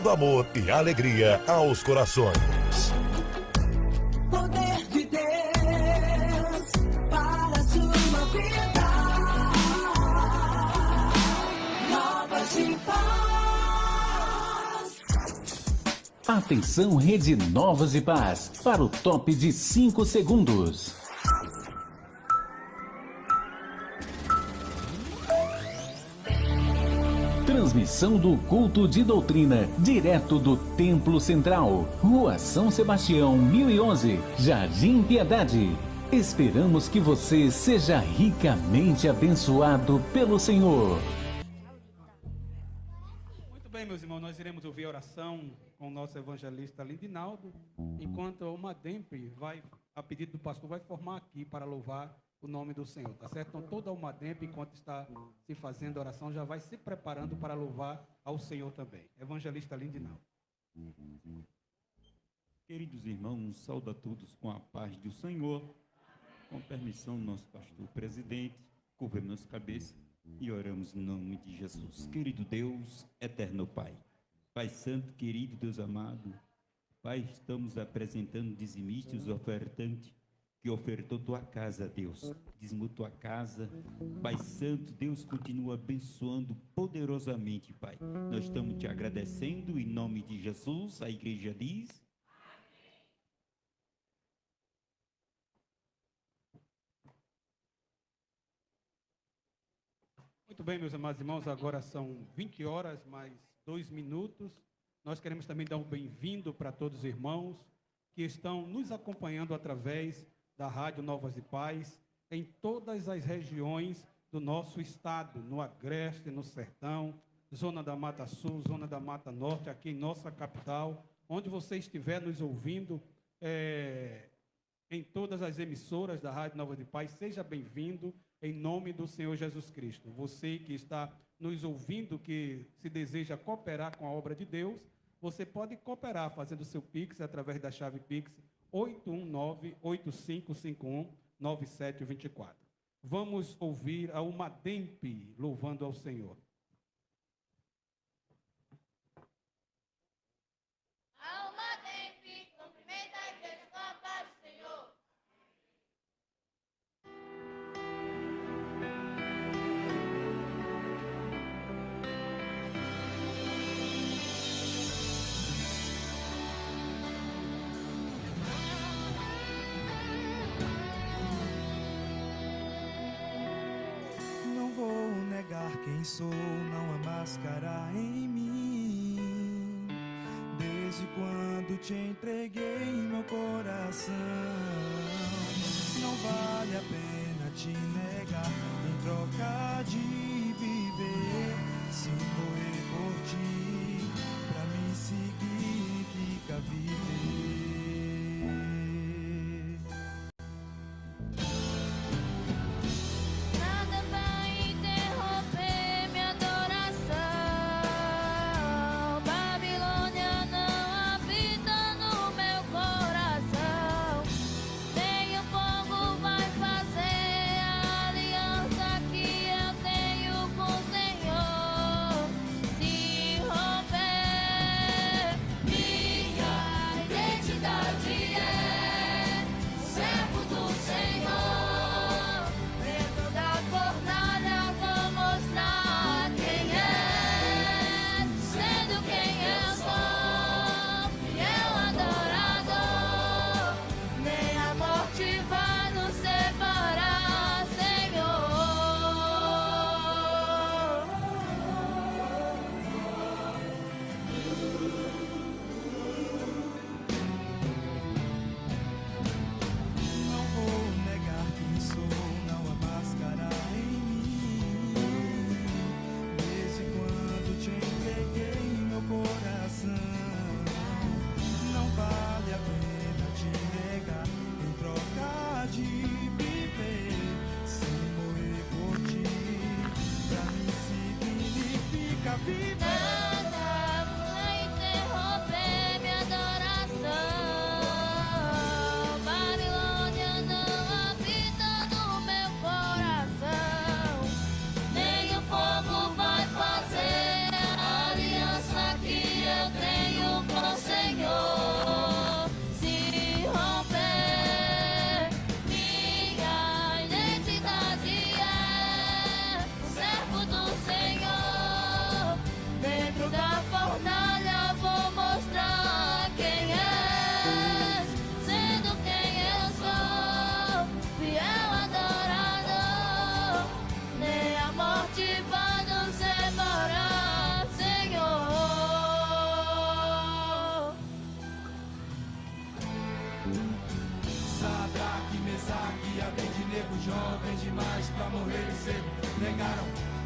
levando amor e alegria aos corações. Poder de Deus para a sua vida. Novas de Paz. Atenção, Rede Novas de Paz, para o top de 5 segundos. Transmissão do culto de doutrina, direto do Templo Central, Rua São Sebastião, 1011, Jardim Piedade. Esperamos que você seja ricamente abençoado pelo Senhor. Muito bem, meus irmãos, nós iremos ouvir a oração com o nosso evangelista Lindinaldo, enquanto uma DEMP vai, a pedido do pastor, vai formar aqui para louvar o nome do Senhor, tá certo? Então toda uma DEMP, enquanto está se fazendo a oração, já vai se preparando para louvar ao Senhor também. Evangelista Lindinaldo. Queridos irmãos, saúdo a todos com a paz do Senhor, com permissão do nosso pastor presidente, curvemos nossa cabeça e oramos em nome de Jesus. Querido Deus, eterno Pai, Pai Santo, querido Deus amado, Pai, estamos apresentando dizimistas, ofertantes, que ofertou tua casa, Deus, dizimou tua casa, Pai Santo, Deus continua abençoando poderosamente, Pai. Nós estamos te agradecendo em nome de Jesus, a igreja diz. Muito bem, meus amados irmãos, agora são 20 horas, mais 2 minutos. Nós queremos também dar um bem-vindo para todos os irmãos que estão nos acompanhando através da Rádio Novas de Paz, em todas as regiões do nosso estado, no Agreste, no Sertão, Zona da Mata Sul, Zona da Mata Norte, aqui em nossa capital, onde você estiver nos ouvindo, em todas as emissoras da Rádio Novas de Paz, seja bem-vindo em nome do Senhor Jesus Cristo. Você que está nos ouvindo, que se deseja cooperar com a obra de Deus, você pode cooperar fazendo o seu Pix através da chave Pix 819-8551-9724. Vamos ouvir a uma DEMP louvando ao Senhor. Quem sou não há máscara em mim. Desde quando te entreguei meu coração, não vale a pena te negar em troca de viver. Se morrer por ti, pra mim significa viver. Aliança que eu tenho com o Senhor. Se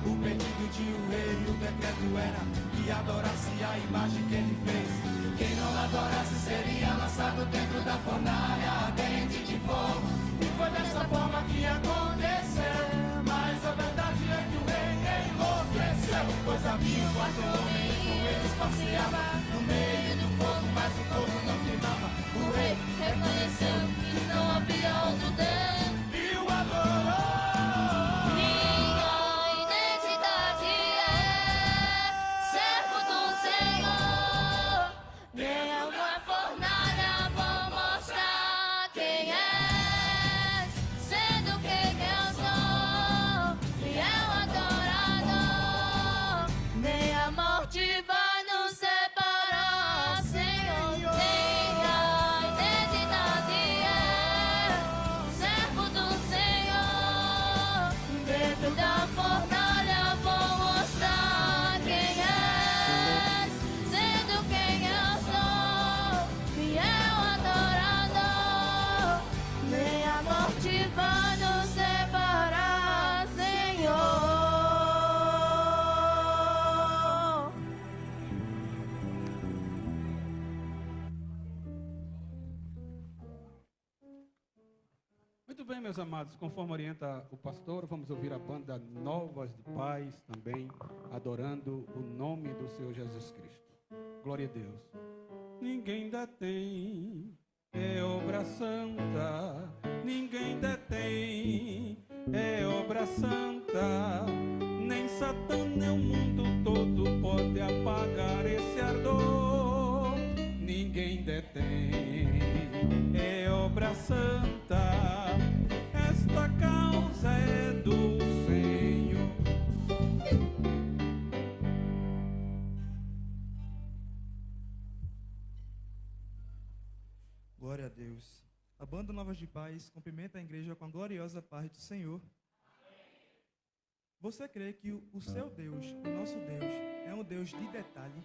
O pedido de um rei, o decreto era que adorasse a imagem que ele fez. Quem não adorasse seria lançado dentro da fornalha ardente de fogo. E foi dessa forma que aconteceu. Mas a verdade é que o rei enlouqueceu, pois havia um quarto homem e com eles passeava no meio do fogo, mas o fogo não queimava. O rei reconheceu que não havia outro Deus e o adorou. Muito bem, meus amados, conforme orienta o pastor, vamos ouvir a banda Novas de Paz também, adorando o nome do Senhor Jesus Cristo. Glória a Deus. Ninguém detém, é obra santa, ninguém detém, é obra santa, nem Satã nem o mundo todo pode apagar esse ardor. Ninguém detém, é obra santa, esta causa é do Senhor. Glória a Deus. A banda Novas de Paz cumprimenta a igreja com a gloriosa paz do Senhor. Você crê que o seu Deus, o nosso Deus, é um Deus de detalhe?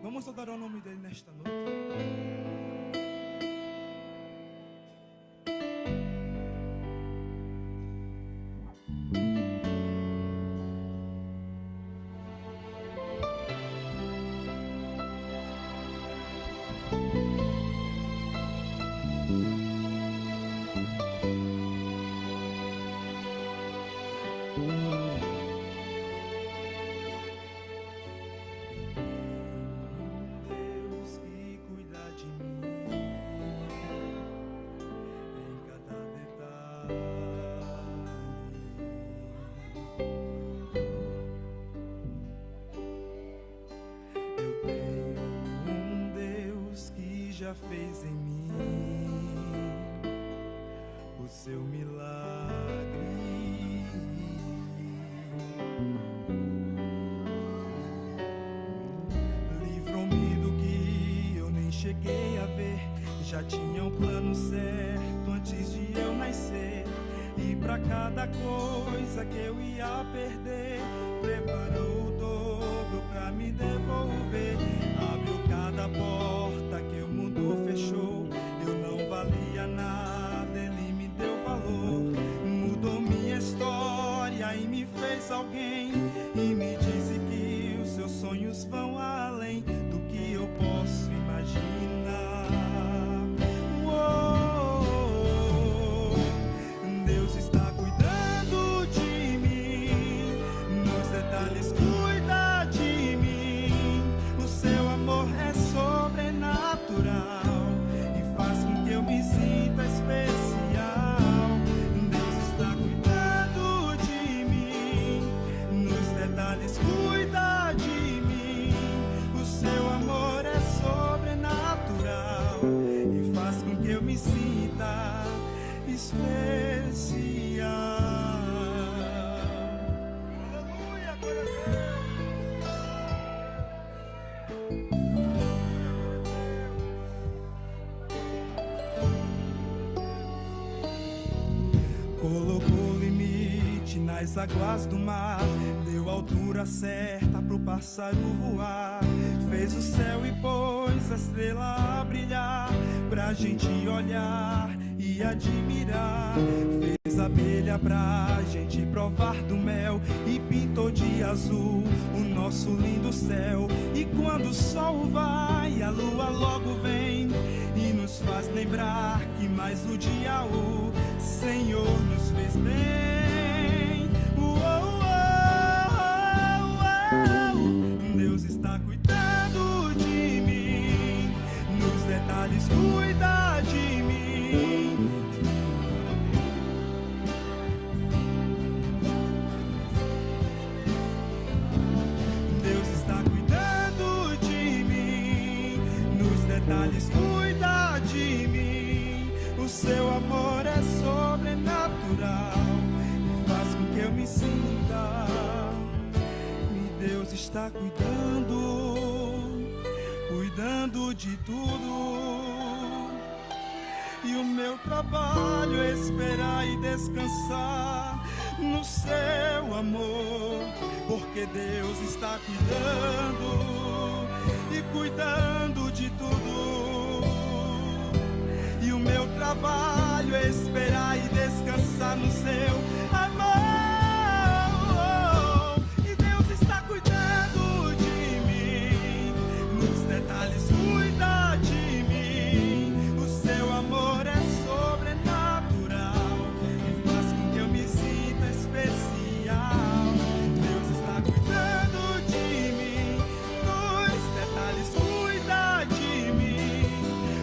Vamos adorar o nome dele nesta noite. Deus que cuida de mim em cada detalhe. Eu tenho um Deus que já fez em mim o seu milagre. Livrou-me do que eu nem cheguei a ver. Já tinha um plano certo antes de eu nascer. E pra cada coisa que eu ia perder, preparou o dobro pra me devolver. Abriu cada porta que o mundo fechou. Eu não valia nada, ele me deu valor. Mudou minha história e me fez alguém. E me disse que os seus sonhos vão além do que eu posso imaginar. Uou, Deus está cuidando de mim, nos detalhes cuida de mim. O seu amor é sobrenatural e faz com que eu me sinta especial. Deus está cuidando de mim, nos detalhes cuida de mim. O seu amor é sobrenatural e faz com que eu me sinta especial. Aleluia, glória a Deus. Colocou limite nas águas do mar, deu a altura certa pro pássaro voar. Fez o céu e pôs a estrela a brilhar, pra gente olhar e admirar. Fez abelha pra gente provar do mel e pintou de azul o nosso lindo céu. E quando o sol vai, a lua logo vem e nos faz lembrar que mais um dia o Senhor nos fez bem. Deus está cuidando de mim, nos detalhes cuida de mim. Deus está cuidando de mim, nos detalhes cuida de mim. O seu amor é sobrenatural e faz com que eu me sinta. Deus está cuidando de tudo. E o meu trabalho é esperar e descansar no seu amor, porque Deus está cuidando de tudo. E o meu trabalho é esperar e descansar no seu amor. Cuida de mim, o seu amor é sobrenatural e faz com que eu me sinta especial. Deus está cuidando de mim, nos detalhes cuida de mim.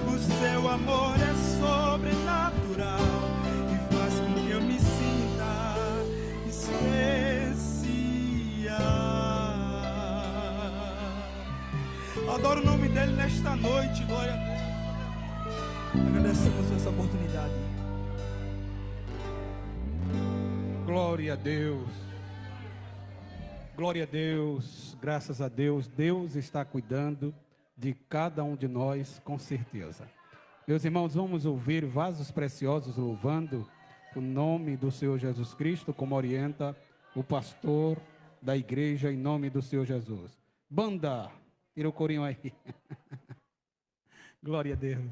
O seu amor é sobrenatural e faz com que eu me sinta especial. Adoro o nome dele nesta noite, glória a Deus. Agradecemos essa oportunidade. Glória a Deus. Glória a Deus. Graças a Deus. Deus está cuidando de cada um de nós, com certeza. Meus irmãos, vamos ouvir vasos preciosos louvando o nome do Senhor Jesus Cristo, como orienta o pastor da igreja, em nome do Senhor Jesus. Banda, tira o corinho aí. Glória a Deus.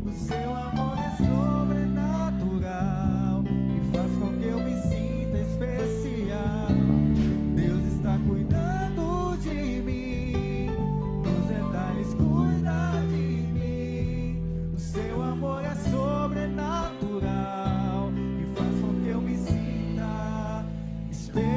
O seu amor é sobrenatural e faz com que eu me sinta especial. Deus está cuidando de mim, nos detalhes cuida de mim. O seu amor é sobrenatural e faz com que eu me sinta especial.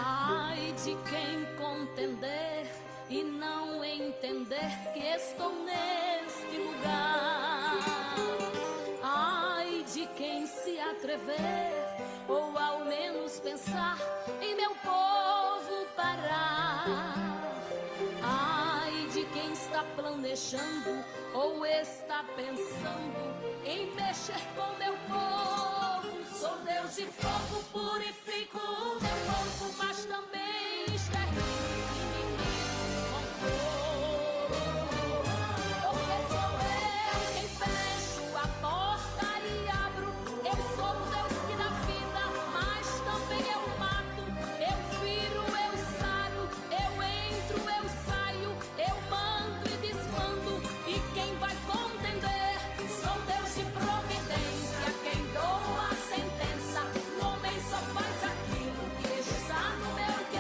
Ai de quem contender e não entender que estou neste lugar. Ai de quem se atrever ou ao menos pensar em meu povo parar. Ai de quem está planejando ou está pensando em mexer com meu povo. Sou Deus de fogo, purifico o meu povo, mas também extermino os inimigos com fogo. Porque sou eu quem fecho a porta e abro. Eu sou o Deus que dá vida, mas também eu mato. Eu viro, eu saro, eu entro, eu saio, eu mando e desmando. E quem vai contender? Sou Deus de providência, quem dou a sentença. O homem só faz aquilo que está no meu querer.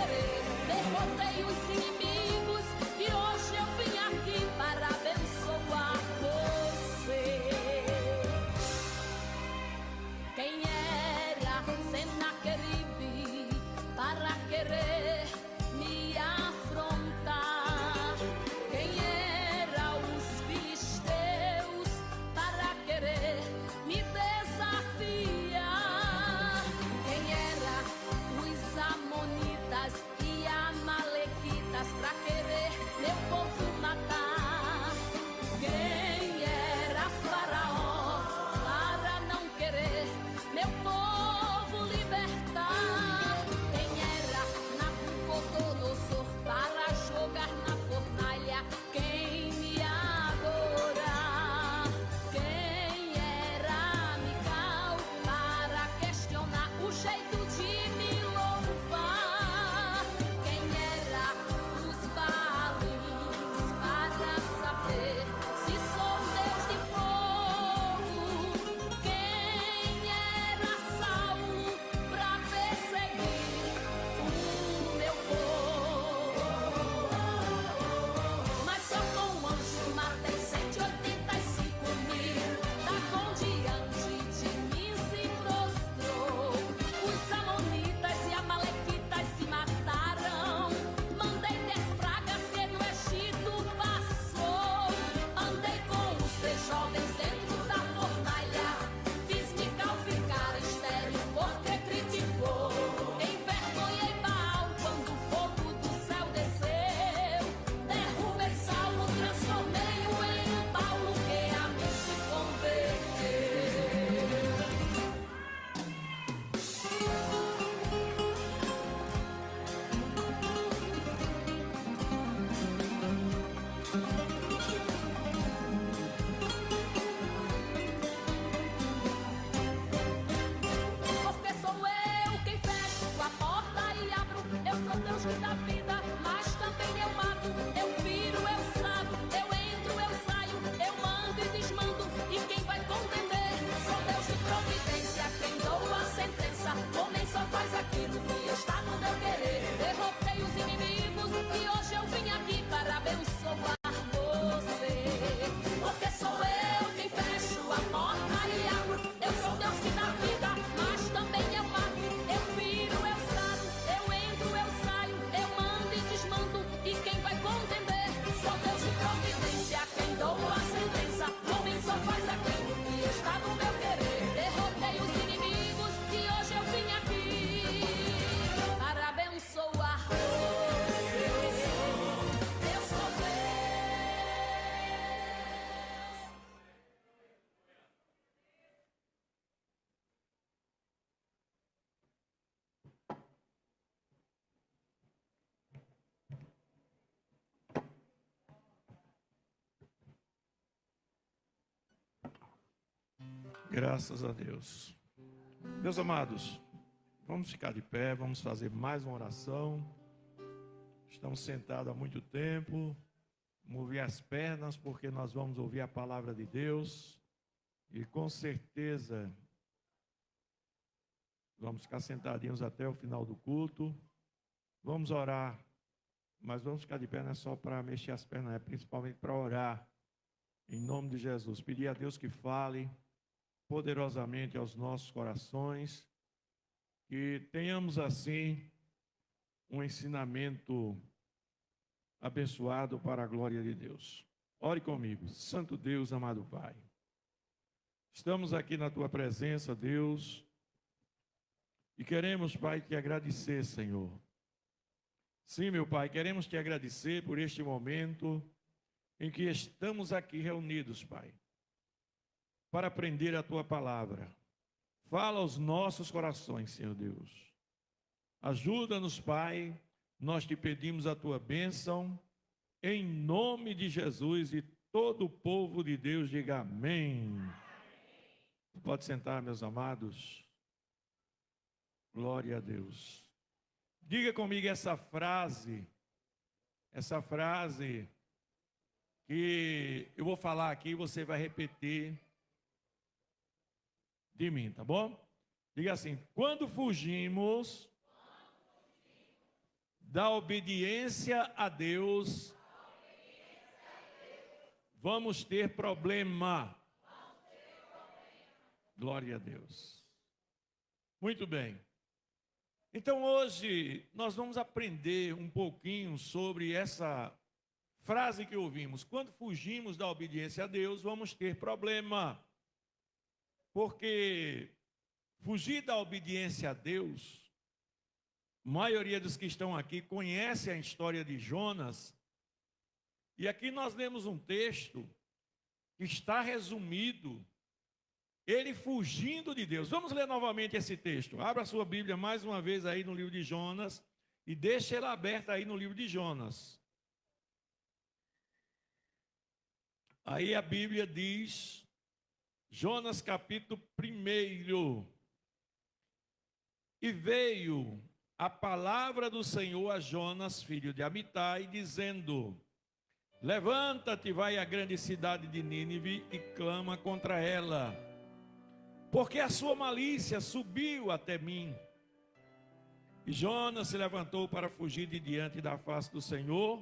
Graças a Deus. Meus amados, vamos ficar de pé, vamos fazer mais uma oração. Estamos sentados há muito tempo. Mover as pernas porque nós vamos ouvir a palavra de Deus. E com certeza vamos ficar sentadinhos até o final do culto. Vamos orar, mas vamos ficar de pé não é só para mexer as pernas, é principalmente para orar. Em nome de Jesus, pedir a Deus que fale poderosamente aos nossos corações, que tenhamos assim um ensinamento abençoado para a glória de Deus. Ore comigo. Santo Deus, amado Pai, estamos aqui na Tua presença, Deus, e queremos, Pai, te agradecer, Senhor. Sim, meu Pai, queremos te agradecer por este momento em que estamos aqui reunidos, Pai, para aprender a Tua palavra. Fala aos nossos corações, Senhor Deus. Ajuda-nos, Pai, nós te pedimos a Tua bênção, em nome de Jesus, e todo o povo de Deus diga amém. Pode sentar, meus amados. Glória a Deus. Diga comigo essa frase que eu vou falar aqui e você vai repetir de mim, tá bom? Diga assim: quando fugimos da obediência a Deus, vamos ter problema. Glória a Deus. Muito bem. Então hoje nós vamos aprender um pouquinho sobre essa frase que ouvimos. Quando fugimos da obediência a Deus, vamos ter problema. Porque fugir da obediência a Deus, a maioria dos que estão aqui conhece a história de Jonas. E aqui nós lemos um texto que está resumido, ele fugindo de Deus. Vamos ler novamente esse texto. Abra a sua Bíblia mais uma vez aí no livro de Jonas e deixe ela aberta aí no livro de Jonas. Aí a Bíblia diz, Jonas capítulo 1: e veio a palavra do Senhor a Jonas, filho de Amitai, dizendo: levanta-te, vai à grande cidade de Nínive e clama contra ela, porque a sua malícia subiu até mim. E Jonas se levantou para fugir de diante da face do Senhor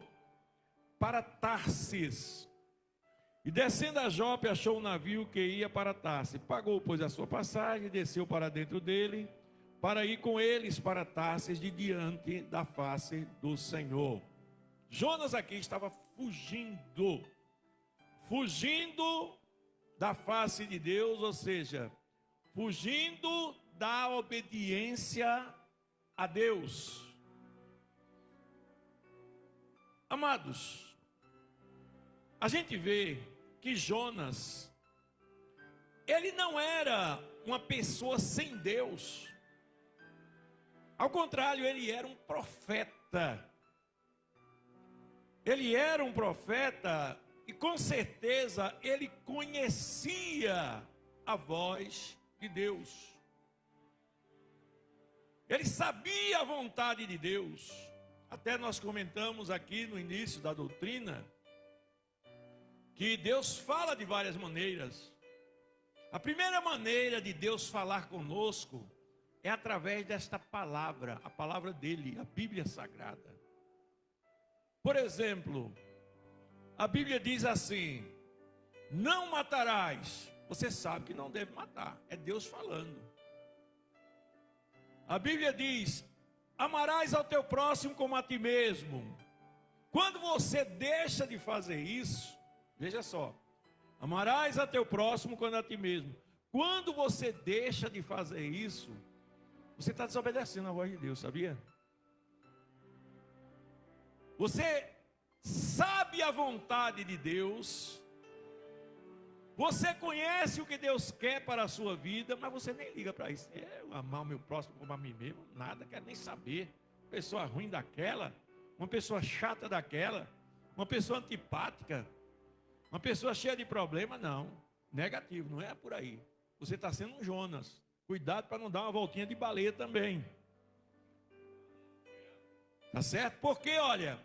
para Tarsis. E descendo a Jope, achou um navio que ia para Tarsis. Pagou, pois, a sua passagem e desceu para dentro dele, para ir com eles para Tarsis de diante da face do Senhor. Jonas aqui estava fugindo da face de Deus, ou seja, fugindo da obediência a Deus. Amados, a gente vê que Jonas, ele não era uma pessoa sem Deus. Ao contrário, ele era um profeta. Ele era um profeta e com certeza ele conhecia a voz de Deus. Ele sabia a vontade de Deus. Até nós comentamos aqui no início da doutrina que Deus fala de várias maneiras. A primeira maneira de Deus falar conosco é através desta palavra, a palavra dele, a Bíblia Sagrada. Por exemplo, a Bíblia diz assim: não matarás. Você sabe que não deve matar, é Deus falando. A Bíblia diz: amarás ao teu próximo como a ti mesmo. Quando você deixa de fazer isso, veja só, amarás a teu próximo como a ti mesmo. Quando você deixa de fazer isso, você está desobedecendo a voz de Deus, sabia? Você sabe a vontade de Deus, você conhece o que Deus quer para a sua vida, mas você nem liga para isso. Eu amar o meu próximo como a mim mesmo, nada, quero nem saber. Pessoa ruim daquela, uma pessoa chata daquela, uma pessoa antipática, uma pessoa cheia de problema, não. Negativo, não é por aí. você está sendo um Jonas. Cuidado para não dar uma voltinha de baleia também. Tá certo? Porque, olha,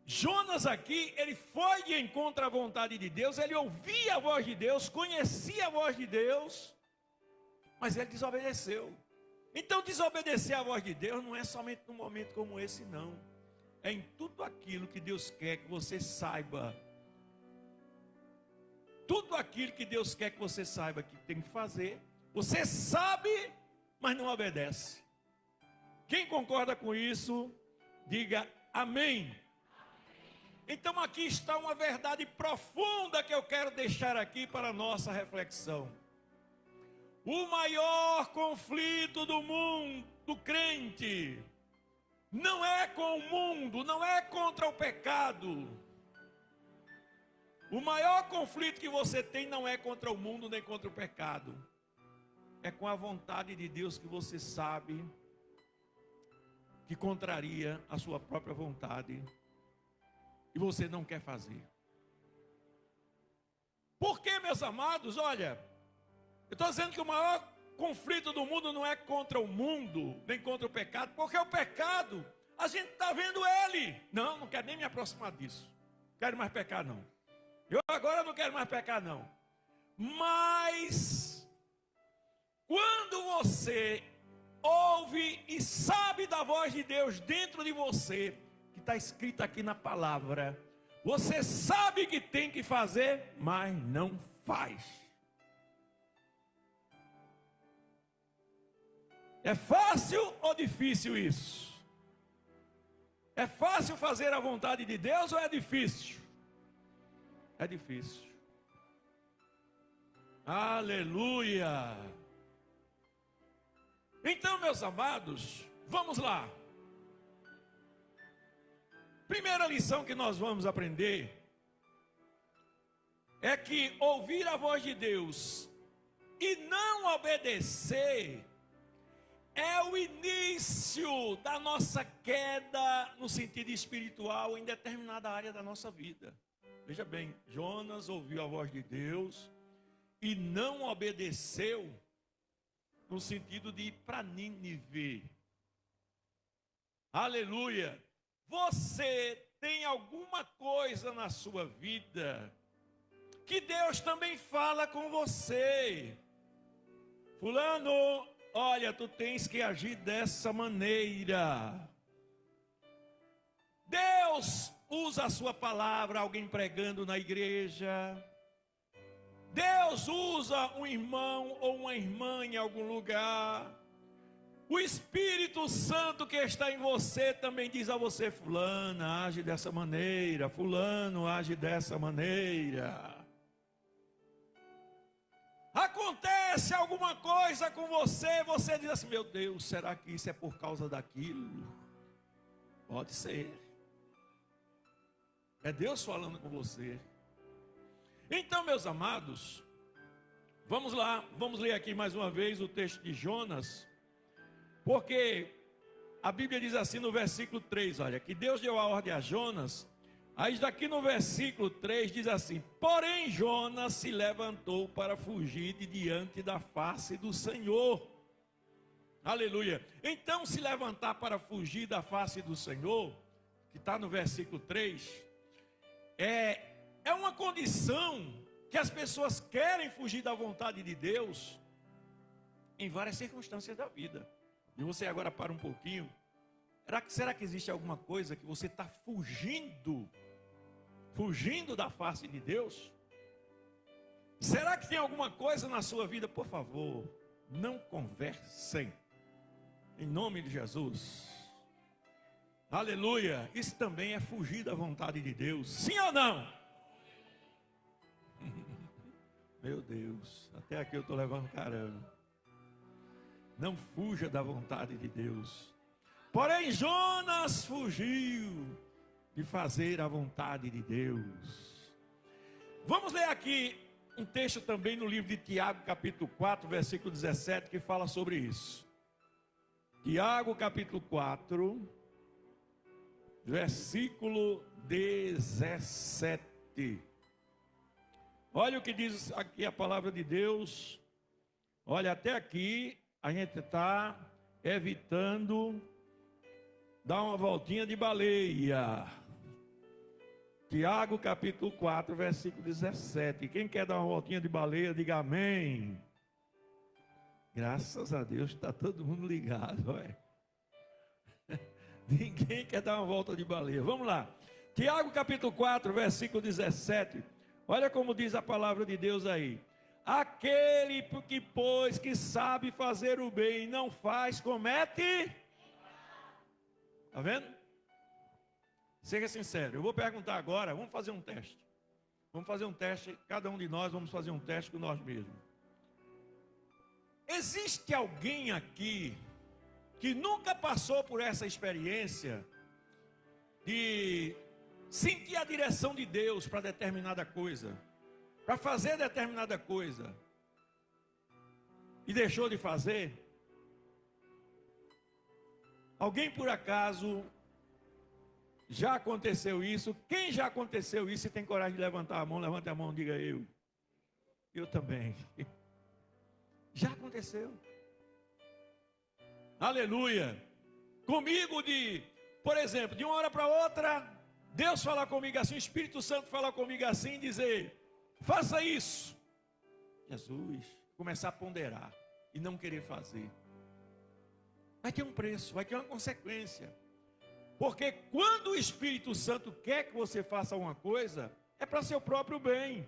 Jonas aqui, ele foi de encontro à vontade de Deus, ele ouvia a voz de Deus, conhecia a voz de Deus, mas ele desobedeceu. Então, desobedecer à voz de Deus não é somente num momento como esse, não. É em tudo aquilo que Deus quer que você saiba. Tudo aquilo que Deus quer que você saiba que tem que fazer, você sabe, mas não obedece. Quem concorda com isso, diga amém. Então aqui está uma verdade profunda que eu quero deixar aqui para a nossa reflexão. O maior conflito do mundo, do crente, não é com o mundo, não é contra o pecado. O maior conflito que você tem não é contra o mundo nem contra o pecado. É com a vontade de Deus que você sabe que contraria a sua própria vontade e você não quer fazer. Por que, meus amados? Olha, eu estou dizendo que o maior conflito do mundo não é contra o mundo, nem contra o pecado, porque o pecado, a gente está vendo ele. Não quero nem me aproximar disso. Não quero mais pecar, não. Eu agora não quero mais pecar, não. Mas, quando você ouve e sabe da voz de Deus dentro de você, que está escrito aqui na palavra, você sabe que tem que fazer, mas não faz. É fácil ou difícil isso? É fácil fazer a vontade de Deus ou é difícil? É difícil. Aleluia! Então, meus amados, vamos lá. Primeira lição que nós vamos aprender é que ouvir a voz de Deus e não obedecer é o início da nossa queda no sentido espiritual em determinada área da nossa vida. Veja bem, Jonas ouviu a voz de Deus e não obedeceu no sentido de ir para Nínive. Aleluia! Você tem alguma coisa na sua vida que Deus também fala com você. Fulano, olha, tu tens que agir dessa maneira. Deus usa a sua palavra, alguém pregando na igreja. Deus usa um irmão ou uma irmã em algum lugar. O Espírito Santo que está em você também diz a você: fulana, age dessa maneira, fulano, age dessa maneira. Acontece alguma coisa com você, você diz assim: meu Deus, será que isso é por causa daquilo? Pode ser. É Deus falando com você. Então, meus amados, vamos lá, vamos ler aqui mais uma vez o texto de Jonas, porque a Bíblia diz assim no versículo 3, olha, que Deus deu a ordem a Jonas. Aí daqui no versículo 3 diz assim: porém Jonas se levantou para fugir de diante da face do Senhor. Aleluia. Então, se levantar para fugir da face do Senhor, que está no versículo 3, é uma condição que as pessoas querem fugir da vontade de Deus em várias circunstâncias da vida. E você agora para um pouquinho. Será que existe alguma coisa que você está fugindo da face de Deus? Será que tem alguma coisa na sua vida? Por favor, não conversem, em nome de Jesus. Aleluia. Isso também é fugir da vontade de Deus, sim ou não? Meu Deus, até aqui eu estou levando caramba. Não fuja da vontade de Deus. Porém Jonas fugiu de fazer a vontade de Deus. Vamos ler aqui um texto também no livro de Tiago, capítulo 4, versículo 17, que fala sobre isso. Tiago, capítulo 4, versículo 17. Olha o que diz aqui a palavra de Deus. Olha, até aqui a gente está evitando dar uma voltinha de baleia. Tiago capítulo 4, versículo 17. Quem quer dar uma voltinha de baleia, diga amém. Graças a Deus, está todo mundo ligado. Olha. Ninguém quer dar uma volta de baleia. Vamos lá. Tiago capítulo 4, versículo 17. Olha como diz a palavra de Deus aí. Aquele que, pois, que sabe fazer o bem e não faz, comete. Está vendo? Seja sincero. Eu vou perguntar agora, vamos fazer um teste. Vamos fazer um teste, cada um de nós vamos fazer um teste com nós mesmos. Existe alguém aqui que nunca passou por essa experiência de sentir a direção de Deus para determinada coisa, para fazer determinada coisa, e deixou de fazer? Alguém por acaso já aconteceu isso? Quem já aconteceu isso e tem coragem de levantar a mão? Levante a mão e diga eu. Eu também. Já aconteceu. Aleluia. Comigo por exemplo, de uma hora para outra, Deus falar comigo assim, o Espírito Santo falar comigo assim, dizer, faça isso. Jesus, começar a ponderar e não querer fazer. Vai ter um preço, vai ter uma consequência. Porque quando o Espírito Santo quer que você faça uma coisa, é para seu próprio bem.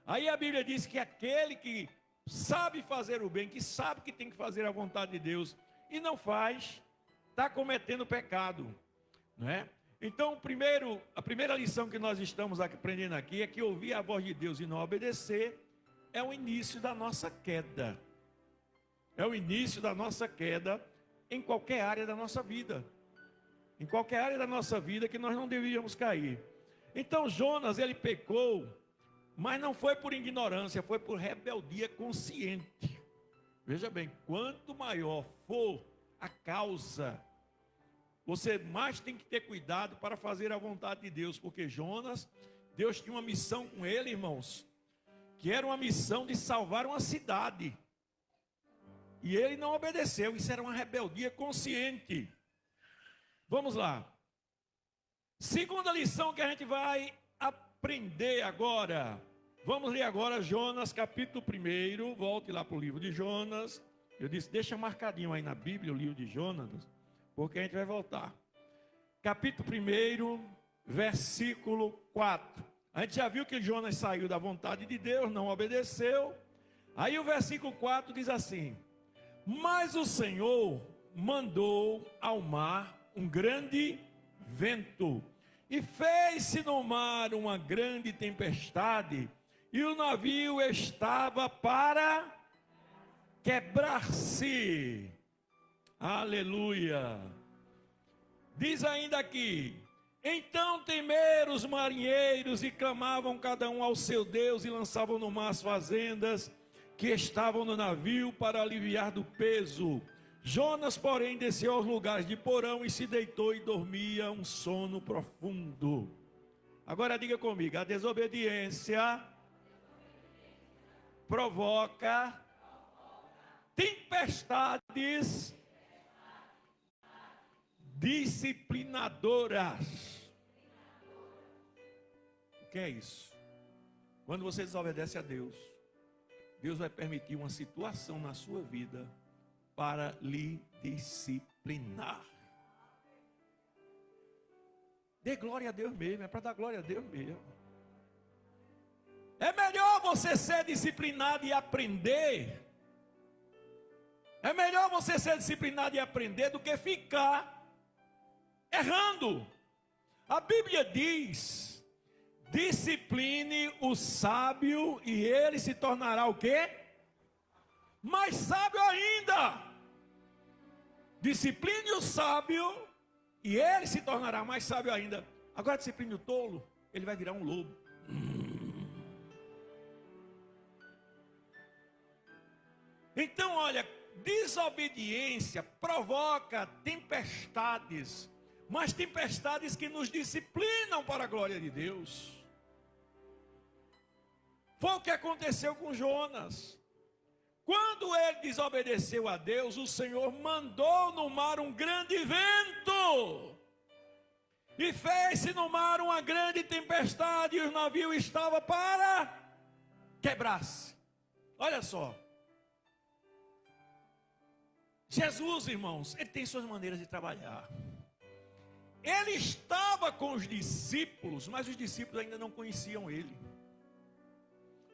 Aí a Bíblia diz que aquele que sabe fazer o bem, que sabe que tem que fazer a vontade de Deus e não faz, está cometendo pecado, não é? Então, a primeira lição que nós estamos aprendendo aqui é que ouvir a voz de Deus e não obedecer é o início da nossa queda. É o início da nossa queda em qualquer área da nossa vida. Em qualquer área da nossa vida que nós não deveríamos cair. Então Jonas, ele pecou, mas não foi por ignorância, foi por rebeldia consciente. Veja bem, quanto maior for a causa, você mais tem que ter cuidado para fazer a vontade de Deus, porque Jonas, Deus tinha uma missão com ele, irmãos, que era uma missão de salvar uma cidade, e ele não obedeceu. Isso era uma rebeldia consciente. Vamos lá. Segunda lição que a gente vai aprender agora. Vamos ler agora Jonas capítulo 1, volte lá para o livro de Jonas. Eu disse, deixa marcadinho aí na Bíblia o livro de Jonas, porque a gente vai voltar. Capítulo 1, versículo 4. A gente já viu que Jonas saiu da vontade de Deus, não obedeceu. Aí o versículo 4 diz assim: mas o Senhor mandou ao mar um grande vento, e fez-se no mar uma grande tempestade, e o navio estava para quebrar-se. Aleluia. Diz ainda aqui: então temeram os marinheiros e clamavam cada um ao seu Deus, e lançavam no mar as fazendas que estavam no navio para aliviar do peso. Jonas, porém, desceu aos lugares de porão e se deitou e dormia um sono profundo. Agora diga comigo: a desobediência provoca tempestades disciplinadoras. O que é isso? Quando você desobedece a Deus, Deus vai permitir uma situação na sua vida para lhe disciplinar. Dê glória a Deus mesmo, é para dar glória a Deus mesmo. É melhor você ser disciplinado e aprender. É melhor você ser disciplinado e aprender do que ficar errando. A Bíblia diz: discipline o sábio e ele se tornará o quê? Mais sábio ainda. Discipline o sábio e ele se tornará mais sábio ainda. Agora discipline o tolo, ele vai virar um lobo. Então olha, desobediência provoca tempestades, mas tempestades que nos disciplinam para a glória de Deus. Foi o que aconteceu com Jonas. Quando ele desobedeceu a Deus, o Senhor mandou no mar um grande vento. E fez-se no mar uma grande tempestade, e o navio estava para quebrar-se. Olha só. Jesus, irmãos, ele tem suas maneiras de trabalhar. Ele estava com os discípulos, mas os discípulos ainda não conheciam ele.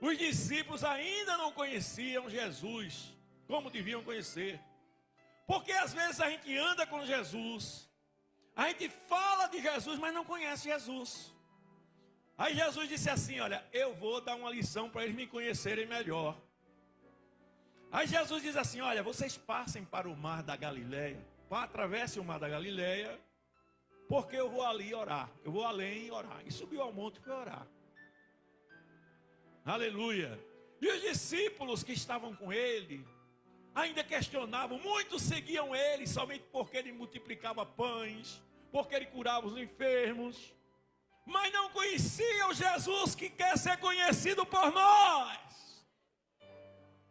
Os discípulos ainda não conheciam Jesus como deviam conhecer. Porque às vezes a gente anda com Jesus, a gente fala de Jesus, mas não conhece Jesus. Aí Jesus disse assim: olha, eu vou dar uma lição para eles me conhecerem melhor. Aí Jesus diz assim: olha, vocês passem para o mar da Galileia, atravessem o mar da Galileia, porque eu vou ali orar, eu vou além orar. E subiu ao monte e foi orar. Aleluia. E os discípulos que estavam com ele ainda questionavam, muitos seguiam ele somente porque ele multiplicava pães, porque ele curava os enfermos, mas não conheciam Jesus que quer ser conhecido por nós.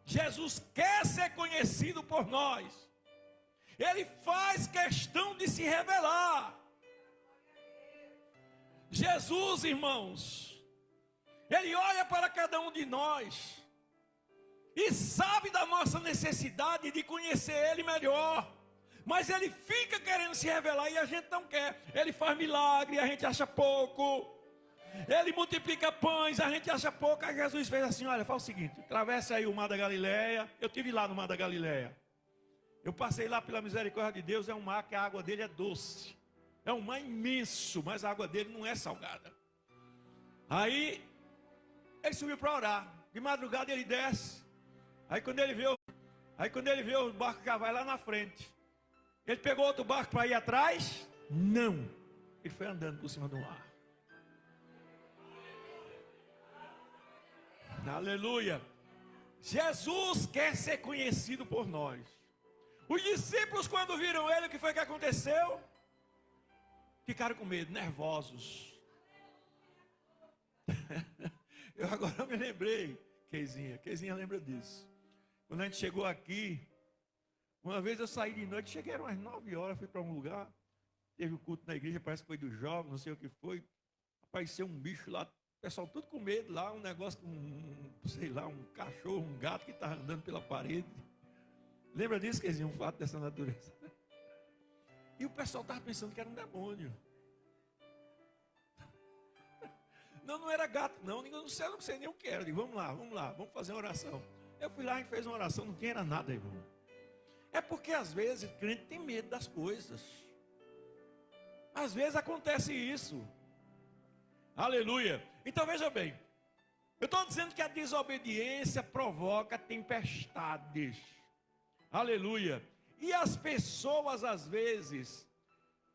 Jesus quer ser conhecido por nós. Ele faz questão de se revelar. Jesus, irmãos, ele olha para cada um de nós e sabe da nossa necessidade de conhecer ele melhor, mas ele fica querendo se revelar e a gente não quer. Ele faz milagre e a gente acha pouco, ele multiplica pães, a gente acha pouco. Aí Jesus fez assim: olha, faz o seguinte, atravessa aí o mar da Galileia. Eu estive lá no mar da Galileia, eu passei lá pela misericórdia de Deus. É um mar que a água dele é doce, é um mar imenso, mas a água dele não é salgada. Aí ele subiu para orar. De madrugada ele desce. Aí quando ele vê o barco já vai lá na frente. Ele pegou outro barco para ir atrás? Não. Ele foi andando por cima do mar. Aleluia. Jesus quer ser conhecido por nós. Os discípulos, quando viram ele, o que foi que aconteceu? Ficaram com medo, nervosos. Eu agora me lembrei, Keizinha lembra disso. Quando a gente chegou aqui, uma vez eu saí de noite, cheguei umas 9 horas, fui para um lugar, teve o culto na igreja, parece que foi dos jovens, não sei o que foi. Apareceu um bicho lá, o pessoal tudo com medo lá, um negócio com, sei lá, um cachorro, um gato que estava andando pela parede. Lembra disso, Keizinha, um fato dessa natureza? E o pessoal estava pensando que era um demônio. Não era gato, não. Não sei nem o que era. Eu digo, vamos lá, vamos fazer uma oração. Eu fui lá e fez uma oração, não tinha nada, irmão. É porque às vezes o crente tem medo das coisas. Às vezes acontece isso. Aleluia. Então veja bem, eu estou dizendo que a desobediência provoca tempestades. Aleluia. E as pessoas às vezes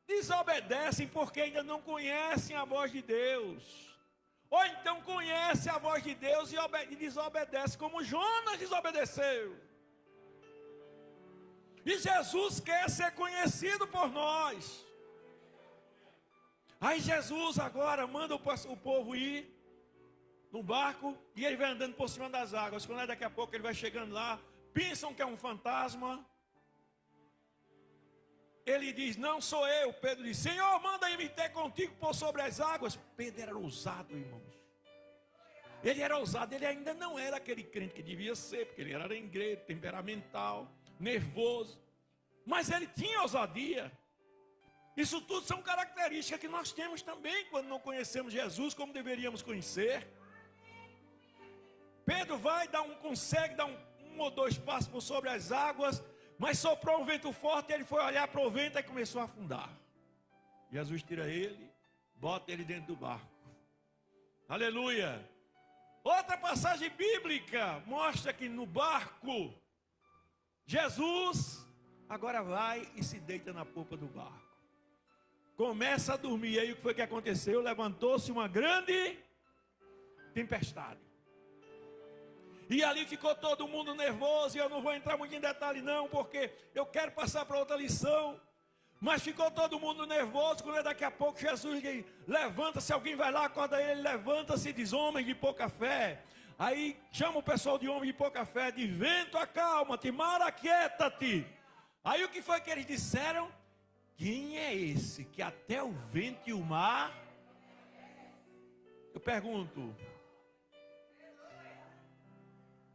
desobedecem porque ainda não conhecem a voz de Deus. Ou então conhece a voz de Deus e desobedece, como Jonas desobedeceu. E Jesus quer ser conhecido por nós. Aí Jesus agora manda o povo ir no barco e ele vai andando por cima das águas. Quando daqui a pouco ele vai chegando lá, pensam que é um fantasma. Ele diz, não sou eu. Pedro diz, Senhor, manda ir me ter contigo por sobre as águas. Pedro era ousado, irmãos. Ele era ousado, ele ainda não era aquele crente que devia ser, porque ele era arengueiro, temperamental, nervoso. Mas ele tinha ousadia. Isso tudo são características que nós temos também quando não conhecemos Jesus como deveríamos conhecer. Pedro vai, consegue dar um ou dois passos por sobre as águas, mas soprou um vento forte, ele foi olhar para o vento e começou a afundar. Jesus tira ele, bota ele dentro do barco. Aleluia. Outra passagem bíblica mostra que no barco, Jesus agora vai e se deita na popa do barco. Começa a dormir. E aí o que foi que aconteceu? Levantou-se uma grande tempestade. E ali ficou todo mundo nervoso. E eu não vou entrar muito em detalhe não, porque eu quero passar para outra lição. Mas ficou todo mundo nervoso. Quando daqui a pouco Jesus diz, levanta-se, alguém vai lá, acorda ele, levanta-se e diz, homens de pouca fé, Aí chama o pessoal de homem de pouca fé, de vento, acalma-te, mar, aquieta-te. Aí o que foi que eles disseram? Quem é esse que até o vento e o mar... Eu pergunto,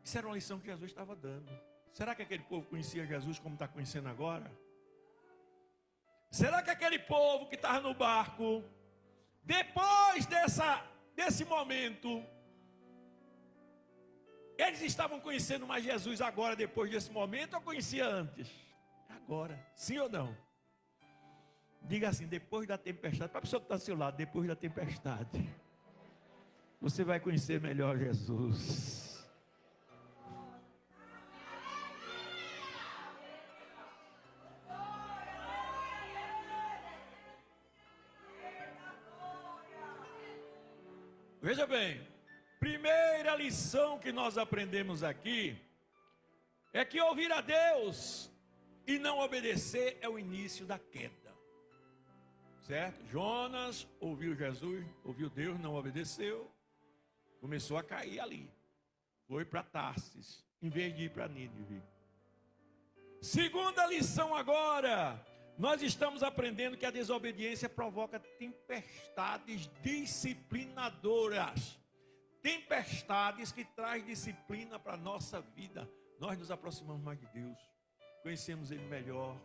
isso era uma lição que Jesus estava dando. Será que aquele povo conhecia Jesus como está conhecendo agora? Será que aquele povo que estava no barco, depois desse momento, eles estavam conhecendo mais Jesus agora, depois desse momento, ou conhecia antes? Agora, sim ou não? Diga assim, depois da tempestade, para a pessoa que está ao seu lado, depois da tempestade, você vai conhecer melhor Jesus. Veja bem, primeira lição que nós aprendemos aqui é que ouvir a Deus e não obedecer é o início da queda. Certo? Jonas ouviu Jesus, ouviu Deus, não obedeceu, começou a cair ali. Foi para Tarsis, em vez de ir para Nínive. Segunda lição agora, nós estamos aprendendo que a desobediência provoca tempestades disciplinadoras. Tempestades que traz disciplina para a nossa vida. Nós nos aproximamos mais de Deus, conhecemos Ele melhor.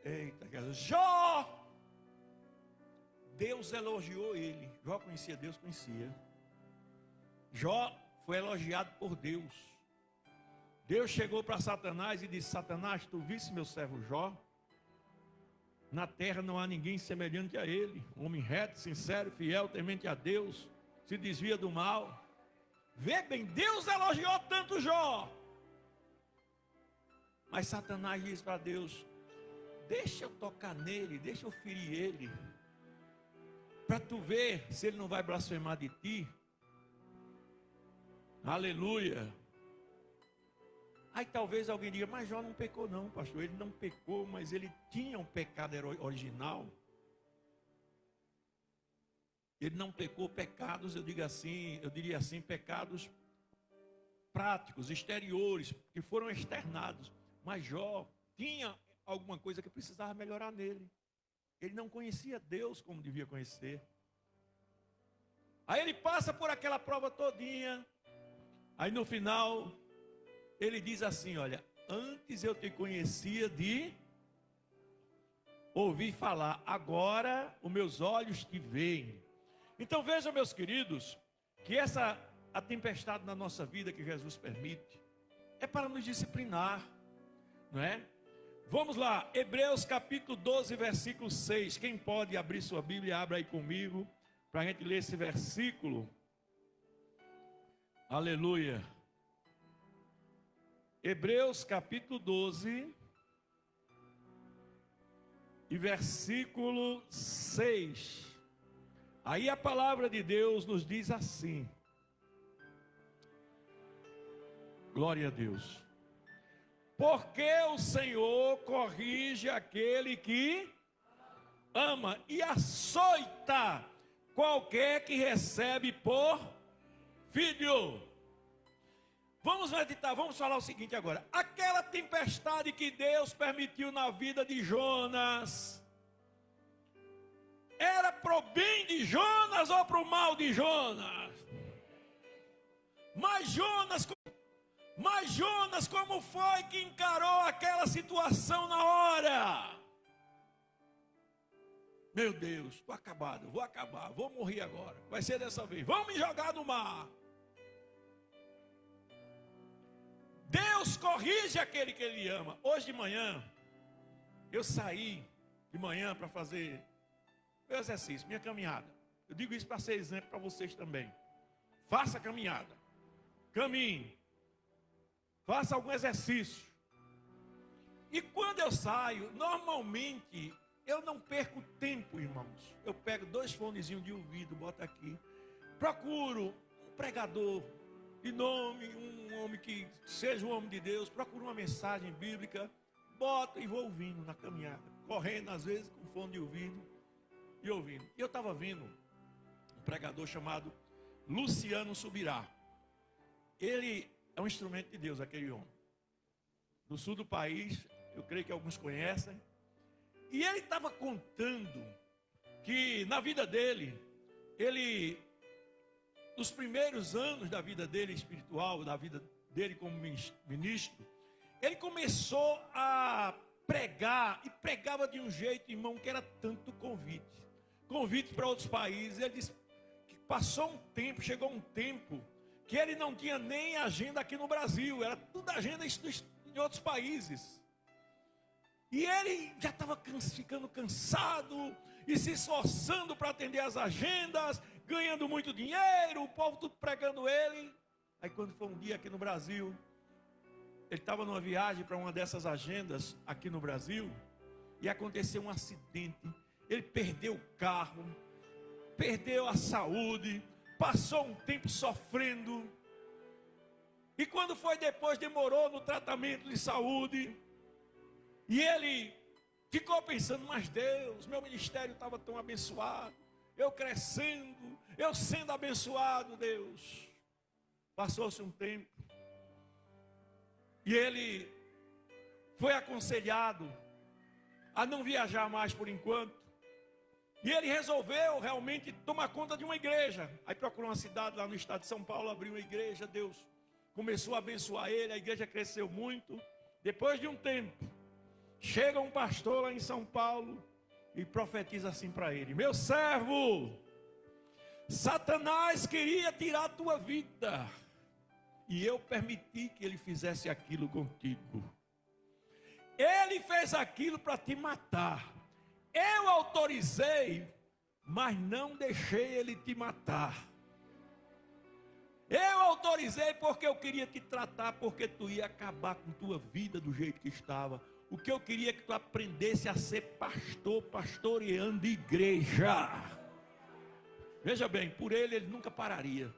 Eita, Jó, Deus elogiou ele. Jó conhecia Deus, conhecia. Jó foi elogiado por Deus. Deus chegou para Satanás e disse: Satanás, tu viste meu servo Jó? Na terra não há ninguém semelhante a ele, homem reto, sincero, fiel, temente a Deus, se desvia do mal. Vê bem, Deus elogiou tanto Jó. Mas Satanás disse para Deus: deixa eu tocar nele, deixa eu ferir ele, para tu ver se ele não vai blasfemar de ti. Aleluia. Aí talvez alguém diga: mas Jó não pecou não, pastor. Ele não pecou, mas ele tinha um pecado original. Ele não pecou pecados, eu diria assim, pecados práticos, exteriores, que foram externados. Mas Jó tinha alguma coisa que precisava melhorar nele. Ele não conhecia Deus como devia conhecer. Aí ele passa por aquela prova todinha. Aí no final ele diz assim: olha, antes eu te conhecia de ouvir falar, agora os meus olhos te veem. Então vejam, meus queridos, que a tempestade na nossa vida que Jesus permite é para nos disciplinar, não é? Vamos lá, Hebreus capítulo 12, versículo 6. Quem pode abrir sua Bíblia, abra aí comigo, para a gente ler esse versículo. Aleluia. Hebreus capítulo 12, e versículo 6. Aí a palavra de Deus nos diz assim. Glória a Deus. Porque o Senhor corrige aquele que ama e açoita qualquer que recebe por filho. Vamos meditar, vamos falar o seguinte agora. Aquela tempestade que Deus permitiu na vida de Jonas, era para o bem de Jonas ou para o mal de Jonas? Mas Jonas, como foi que encarou aquela situação na hora? Meu Deus, estou acabado, vou acabar, vou morrer agora. Vai ser dessa vez, vão me jogar no mar. Deus corrige aquele que Ele ama. Hoje de manhã, eu saí de manhã para fazer meu exercício, minha caminhada. Eu digo isso para ser exemplo para vocês também. Faça a caminhada, caminhe, faça algum exercício. E quando eu saio, normalmente, eu não perco tempo, irmãos. Eu pego 2 fonezinhos de ouvido, boto aqui. Procuro um pregador de nome, um homem que seja um homem de Deus. Procuro uma mensagem bíblica, boto e vou ouvindo na caminhada. Correndo, às vezes, com fone de ouvido e ouvindo. E eu estava vendo um pregador chamado Luciano Subirá. Ele é um instrumento de Deus, aquele homem. Do sul do país, eu creio que alguns conhecem. E ele estava contando que na vida dele, nos primeiros anos da vida dele espiritual, da vida dele como ministro, ele começou a pregar, e pregava de um jeito, irmão, que era tanto convite para outros países. Ele disse que chegou um tempo, que ele não tinha nem agenda aqui no Brasil, era tudo agenda em outros países. E ele já estava ficando cansado, e se esforçando para atender as agendas, ganhando muito dinheiro, o povo tudo pregando ele. Aí quando foi um dia aqui no Brasil, ele estava numa viagem para uma dessas agendas aqui no Brasil, e aconteceu um acidente. Ele perdeu o carro, perdeu a saúde, passou um tempo sofrendo. E quando foi depois, demorou no tratamento de saúde. E ele ficou pensando, mas Deus, meu ministério estava tão abençoado, eu crescendo, eu sendo abençoado, Deus. Passou-se um tempo, e ele foi aconselhado a não viajar mais por enquanto. E ele resolveu realmente tomar conta de uma igreja. Aí procurou uma cidade lá no estado de São Paulo, abriu uma igreja. Deus começou a abençoar ele, a igreja cresceu muito. Depois de um tempo, chega um pastor lá em São Paulo e profetiza assim para ele: meu servo, Satanás queria tirar a tua vida, e eu permiti que ele fizesse aquilo contigo. Ele fez aquilo para te matar. Eu autorizei, mas não deixei ele te matar. Eu autorizei porque eu queria te tratar, porque tu ia acabar com tua vida do jeito que estava. O que eu queria é que tu aprendesse a ser pastor, pastoreando igreja. Veja bem, por ele nunca pararia.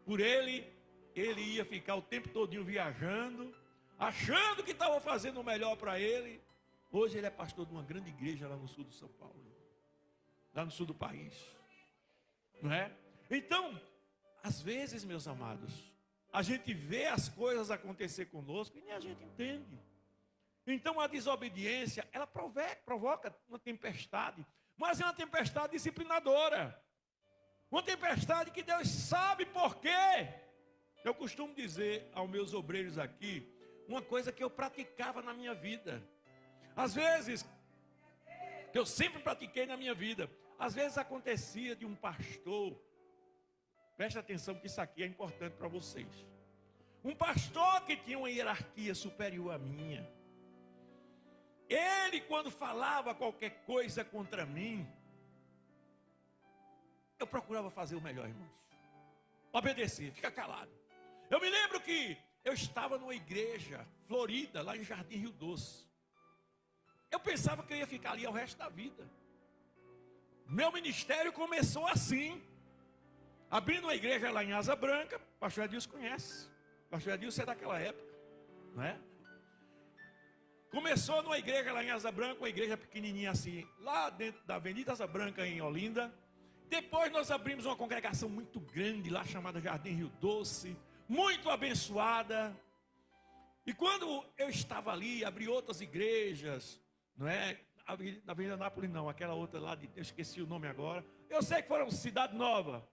Por ele ia ficar o tempo todinho viajando, achando que estava fazendo o melhor para ele. Hoje ele é pastor de uma grande igreja lá no sul de São Paulo, lá no sul do país, não é? Então, às vezes, meus amados, a gente vê as coisas acontecer conosco e nem a gente entende. Então a desobediência, ela provoca uma tempestade, mas é uma tempestade disciplinadora, uma tempestade que Deus sabe por quê. Eu costumo dizer aos meus obreiros aqui uma coisa que eu praticava na minha vida. Às vezes, que eu sempre pratiquei na minha vida, às vezes acontecia de um pastor, preste atenção que isso aqui é importante para vocês. Um pastor que tinha uma hierarquia superior à minha, ele quando falava qualquer coisa contra mim, eu procurava fazer o melhor, irmãos. Obedecer, fica calado. Eu me lembro que eu estava numa igreja florida, lá em Jardim Rio Doce. Eu pensava que eu ia ficar ali o resto da vida. Meu ministério começou assim, abrindo uma igreja lá em Asa Branca. Pastor Edilson conhece. Pastor Edilson é daquela época, não é? Começou numa igreja lá em Asa Branca, uma igreja pequenininha assim, lá dentro da Avenida Asa Branca, em Olinda. Depois nós abrimos uma congregação muito grande lá, chamada Jardim Rio Doce, muito abençoada. E quando eu estava ali, abri outras igrejas, não é? Na Avenida Nápoles não, aquela outra lá, eu esqueci o nome agora. Eu sei que foram Cidade Nova,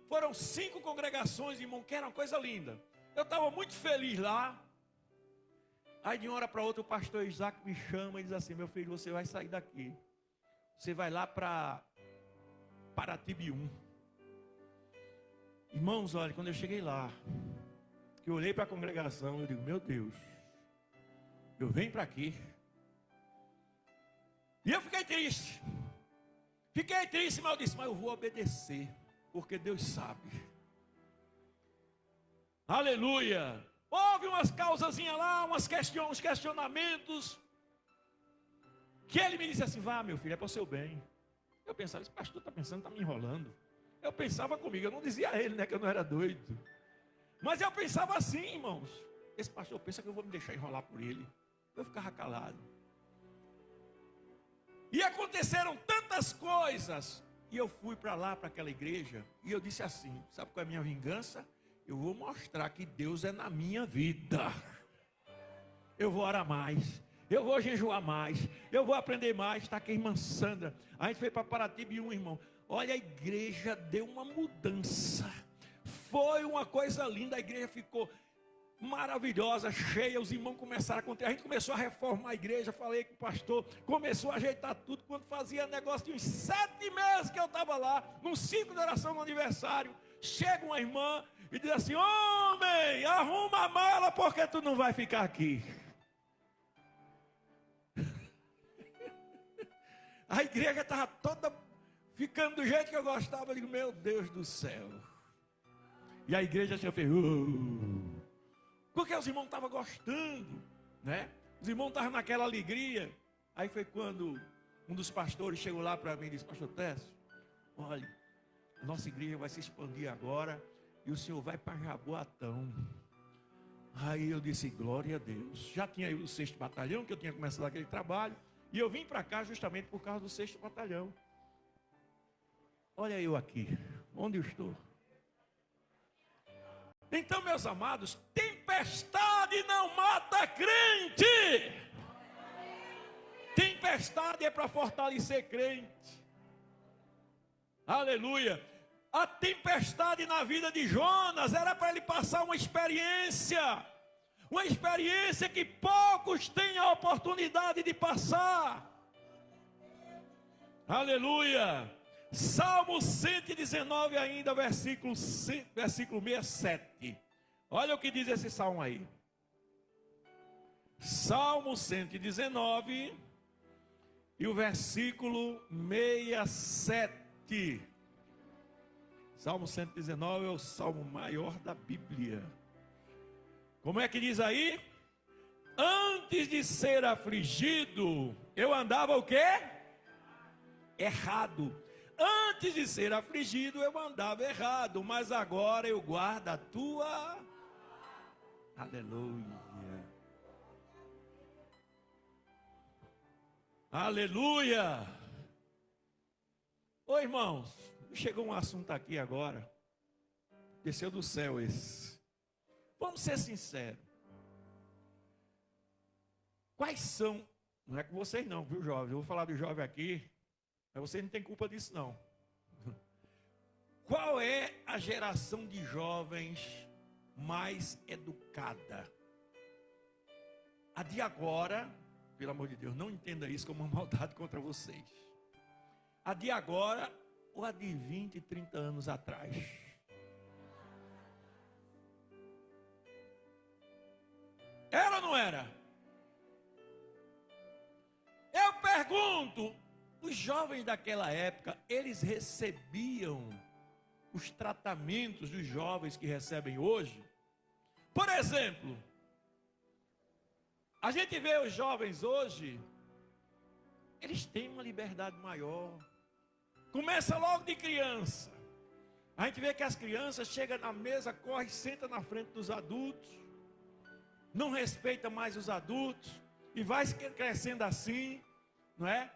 foram 5 congregações, irmão, que era uma coisa linda. Eu estava muito feliz lá. Aí de uma hora para outra o pastor Isaac me chama e diz assim: meu filho, você vai sair daqui, você vai lá para Paratibium. Irmãos, olha, quando eu cheguei lá, que eu olhei para a congregação, eu digo: meu Deus, eu venho para aqui. E eu fiquei triste, mas eu disse: mas eu vou obedecer, porque Deus sabe. Aleluia. Houve umas causazinhas lá, uns questionamentos, que ele me disse assim: vá, meu filho, é para o seu bem. Eu pensava: esse pastor está pensando, está me enrolando. Eu pensava comigo, eu não dizia a ele, né, que eu não era doido. Mas eu pensava assim, irmãos: esse pastor pensa que eu vou me deixar enrolar por ele. Eu ficava calado. E aconteceram tantas coisas, E eu fui para lá, para aquela igreja, e eu disse assim: sabe qual é a minha vingança? Eu vou mostrar que Deus é na minha vida. Eu vou orar mais, eu vou jejuar mais, eu vou aprender mais. Está aqui a irmã Sandra. A gente foi para Paratiba, irmão. Olha, a igreja deu uma mudança. Foi uma coisa linda, a igreja ficou maravilhosa, cheia. Os irmãos começaram a contar. A gente começou a reformar a igreja. Falei com o pastor, começou a ajeitar tudo. Quando fazia negócio de uns 7 meses que eu estava lá, num ciclo de oração no aniversário, chega uma irmã e diz assim: homem, arruma a mala, porque tu não vai ficar aqui. A igreja estava toda ficando do jeito que eu gostava. Eu digo: meu Deus do céu. E a igreja tinha feito porque os irmãos estavam gostando, né? Os irmãos estavam naquela alegria. Aí foi quando um dos pastores chegou lá para mim e disse: pastor Técio, olha, nossa igreja vai se expandir agora e o senhor vai para Jaboatão. Aí eu disse: glória a Deus. Já tinha ido o 6º Batalhão, que eu tinha começado aquele trabalho, e eu vim para cá justamente por causa do 6º Batalhão. Olha eu aqui, onde eu estou. Então, meus amados, tempestade não mata crente. Tempestade é para fortalecer crente. Aleluia. A tempestade na vida de Jonas era para ele passar uma experiência que poucos têm a oportunidade de passar. Aleluia. Salmo 119 ainda, versículo 67. Olha o que diz esse salmo aí. Salmo 119 e o versículo 67. Salmo 119 é o salmo maior da Bíblia. Como é que diz aí? Antes de ser afligido, eu andava o quê? Errado. Antes de ser afligido, eu andava errado, mas agora eu guardo a tua. Aleluia. Aleluia. Ô irmãos, chegou um assunto aqui agora. Desceu do céu esse. Vamos ser sinceros. Quais são, não é com vocês não, viu, jovens? Eu vou falar do jovem aqui. Mas vocês não têm culpa disso não. Qual é a geração de jovens mais educada? A de agora, pelo amor de Deus, não entenda isso como uma maldade contra vocês. A de agora ou a de 20, 30 anos atrás? Era ou não era? Eu pergunto, os jovens daquela época, eles recebiam os tratamentos dos jovens que recebem hoje? Por exemplo, a gente vê os jovens hoje, eles têm uma liberdade maior. Começa logo de criança. A gente vê que as crianças chegam na mesa, correm, sentam na frente dos adultos, não respeita mais os adultos, e vai crescendo assim, não é?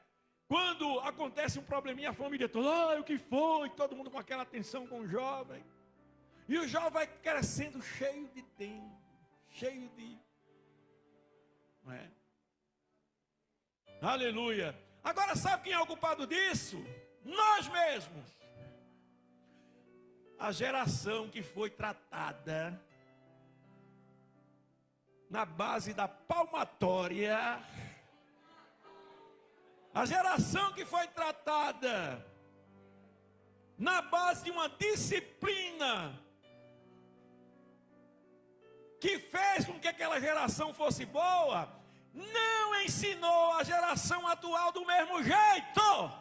Quando acontece um probleminha, a família toda, o que foi? Todo mundo com aquela atenção com o jovem. E o jovem vai crescendo cheio de tempo, cheio de... Não é? Aleluia. Agora sabe quem é o culpado disso? Nós mesmos. A geração que foi tratada na base da palmatória. A geração que foi tratada na base de uma disciplina que fez com que aquela geração fosse boa, não ensinou a geração atual do mesmo jeito.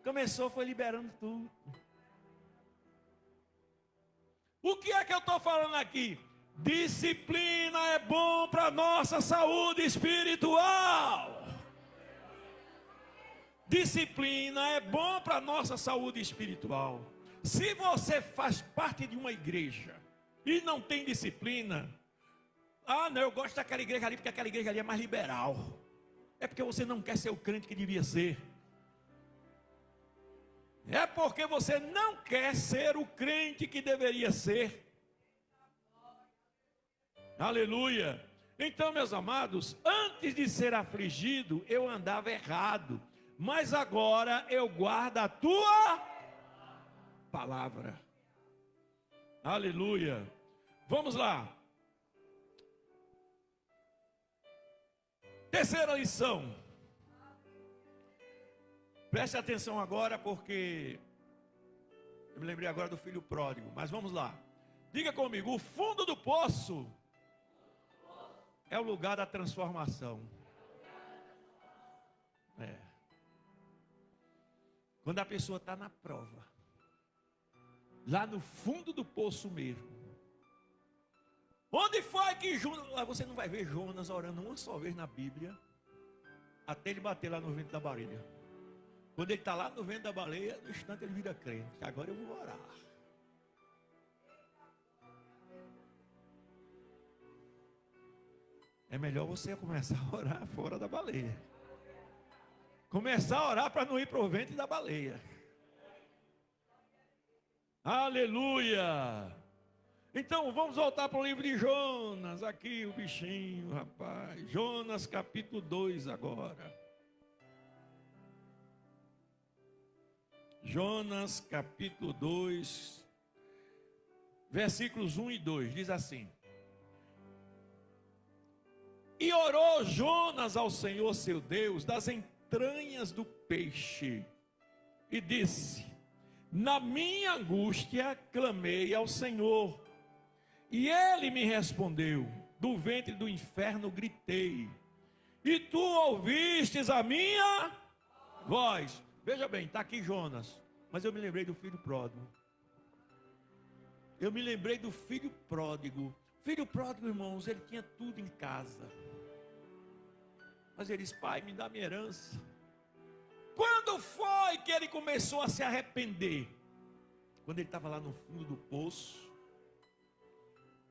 Começou, foi liberando tudo. O que é que eu estou falando aqui? Disciplina é bom para a nossa saúde espiritual. Disciplina é bom para a nossa saúde espiritual. Se você faz parte de uma igreja e não tem disciplina, não, eu gosto daquela igreja ali porque aquela igreja ali é mais liberal. É porque você não quer ser o crente que devia ser. É porque você não quer ser o crente que deveria ser. Aleluia. Então, meus amados, antes de ser afligido, eu andava errado. Mas agora eu guardo a tua palavra. Aleluia. Vamos lá. Terceira lição. Preste atenção agora, porque eu me lembrei agora do filho pródigo. Mas vamos lá. Diga comigo: o fundo do poço é o lugar da transformação. Quando a pessoa está na prova, lá no fundo do poço mesmo. Onde foi que Jonas... Você não vai ver Jonas orando uma só vez na Bíblia, até ele bater lá no ventre da baleia. Quando ele está lá no ventre da baleia, no instante ele vira crente. Agora eu vou orar. É melhor você começar a orar fora da baleia. Começar a orar para não ir para o ventre da baleia. Aleluia. Então vamos voltar para o livro de Jonas. Aqui o bichinho, rapaz. Jonas capítulo 2 agora. Jonas capítulo 2, versículos 1 e 2. Diz assim: e orou Jonas ao Senhor seu Deus das entranhas do peixe, e disse: na minha angústia clamei ao Senhor, e ele me respondeu. Do ventre do inferno gritei, e tu ouvistes a minha voz. Veja bem, está aqui Jonas, mas eu me lembrei do filho pródigo. Eu me lembrei do filho pródigo. Filho pródigo, irmãos, ele tinha tudo em casa, mas ele disse: pai, me dá minha herança. Quando foi que ele começou a se arrepender? Quando ele estava lá no fundo do poço,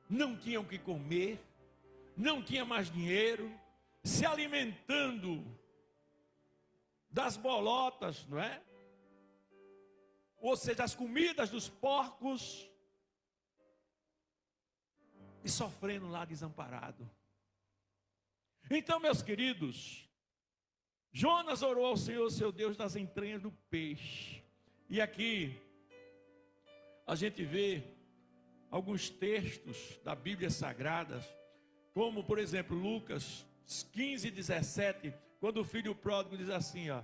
não tinha o que comer, não tinha mais dinheiro, se alimentando das bolotas, não é? Ou seja, as comidas dos porcos, e sofrendo lá desamparado. Então, meus queridos, Jonas orou ao Senhor, seu Deus, das entranhas do peixe. E aqui a gente vê alguns textos da Bíblia Sagrada, como por exemplo Lucas 15, 17, quando o filho pródigo diz assim, ó,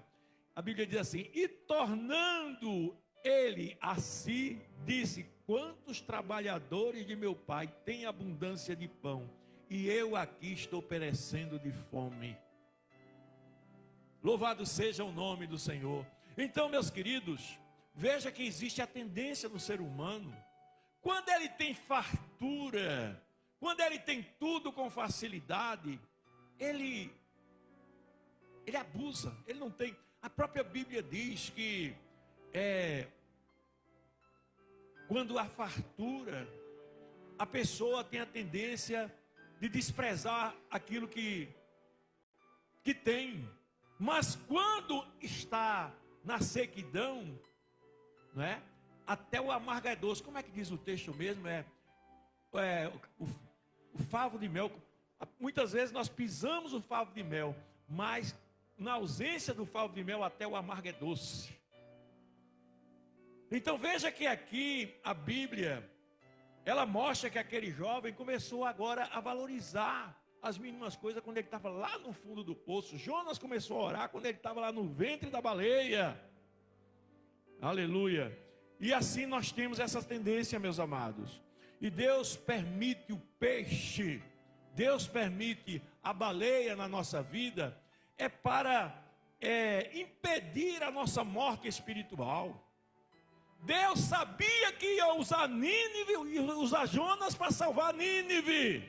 a Bíblia diz assim: e tornando ele a si, disse: quantos trabalhadores de meu pai têm abundância de pão, e eu aqui estou perecendo de fome. Louvado seja o nome do Senhor. Então, meus queridos, veja que existe a tendência no ser humano, quando ele tem fartura, quando ele tem tudo com facilidade, ele abusa, ele não tem. A própria Bíblia diz que quando há fartura, a pessoa tem a tendência de desprezar aquilo que tem. Mas quando está na sequidão, não é? Até o amargo é doce. Como é que diz o texto mesmo? O favo de mel. Muitas vezes nós pisamos o favo de mel, mas na ausência do favo de mel, até o amargo é doce. Então veja que aqui a Bíblia, ela mostra que aquele jovem começou agora a valorizar as mínimas coisas quando ele estava lá no fundo do poço. Jonas começou a orar quando ele estava lá no ventre da baleia. Aleluia. E assim nós temos essa tendência, meus amados. E Deus permite o peixe, Deus permite a baleia na nossa vida, é para impedir a nossa morte espiritual. Deus sabia que ia usar Nínive, ia usar Jonas para salvar Nínive.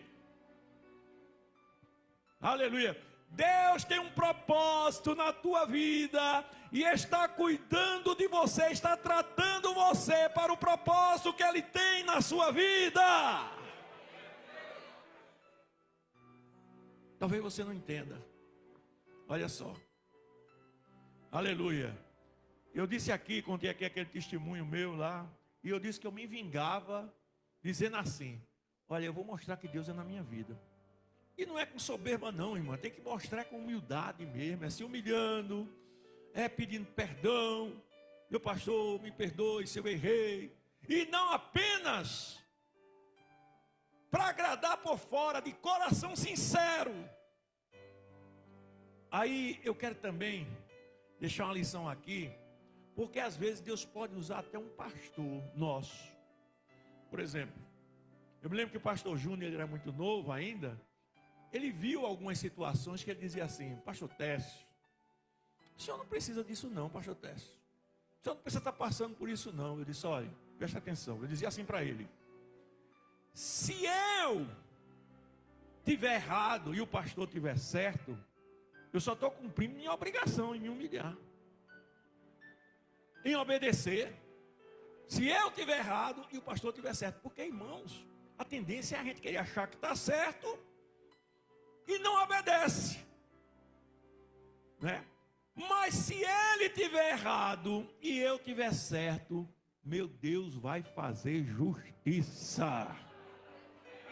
Aleluia. Deus tem um propósito na tua vida e está cuidando de você, está tratando você para o propósito que Ele tem na sua vida. Talvez você não entenda. Olha só. Aleluia. Eu disse aqui, contei aqui aquele testemunho meu lá, e eu disse que eu me vingava, dizendo assim: olha, eu vou mostrar que Deus é na minha vida. E não é com soberba não, irmã, tem que mostrar com humildade mesmo, é se humilhando, é pedindo perdão. Meu pastor, me perdoe se eu errei. E não apenas para agradar por fora, de coração sincero. Aí eu quero também deixar uma lição aqui, porque às vezes Deus pode usar até um pastor nosso. Por exemplo, eu me lembro que o pastor Júnior, ele era muito novo ainda. Ele viu algumas situações que ele dizia assim: pastor Técio, o senhor não precisa disso não, pastor Técio. O senhor não precisa estar passando por isso não. Eu disse: olha, presta atenção. Eu dizia assim para ele: se eu tiver errado e o pastor tiver certo, eu só estou cumprindo minha obrigação em me humilhar, em obedecer. Se eu tiver errado e o pastor tiver certo. Porque, irmãos, a tendência é a gente querer achar que está certo e não obedece, né? Mas se ele tiver errado e eu tiver certo, meu Deus vai fazer justiça.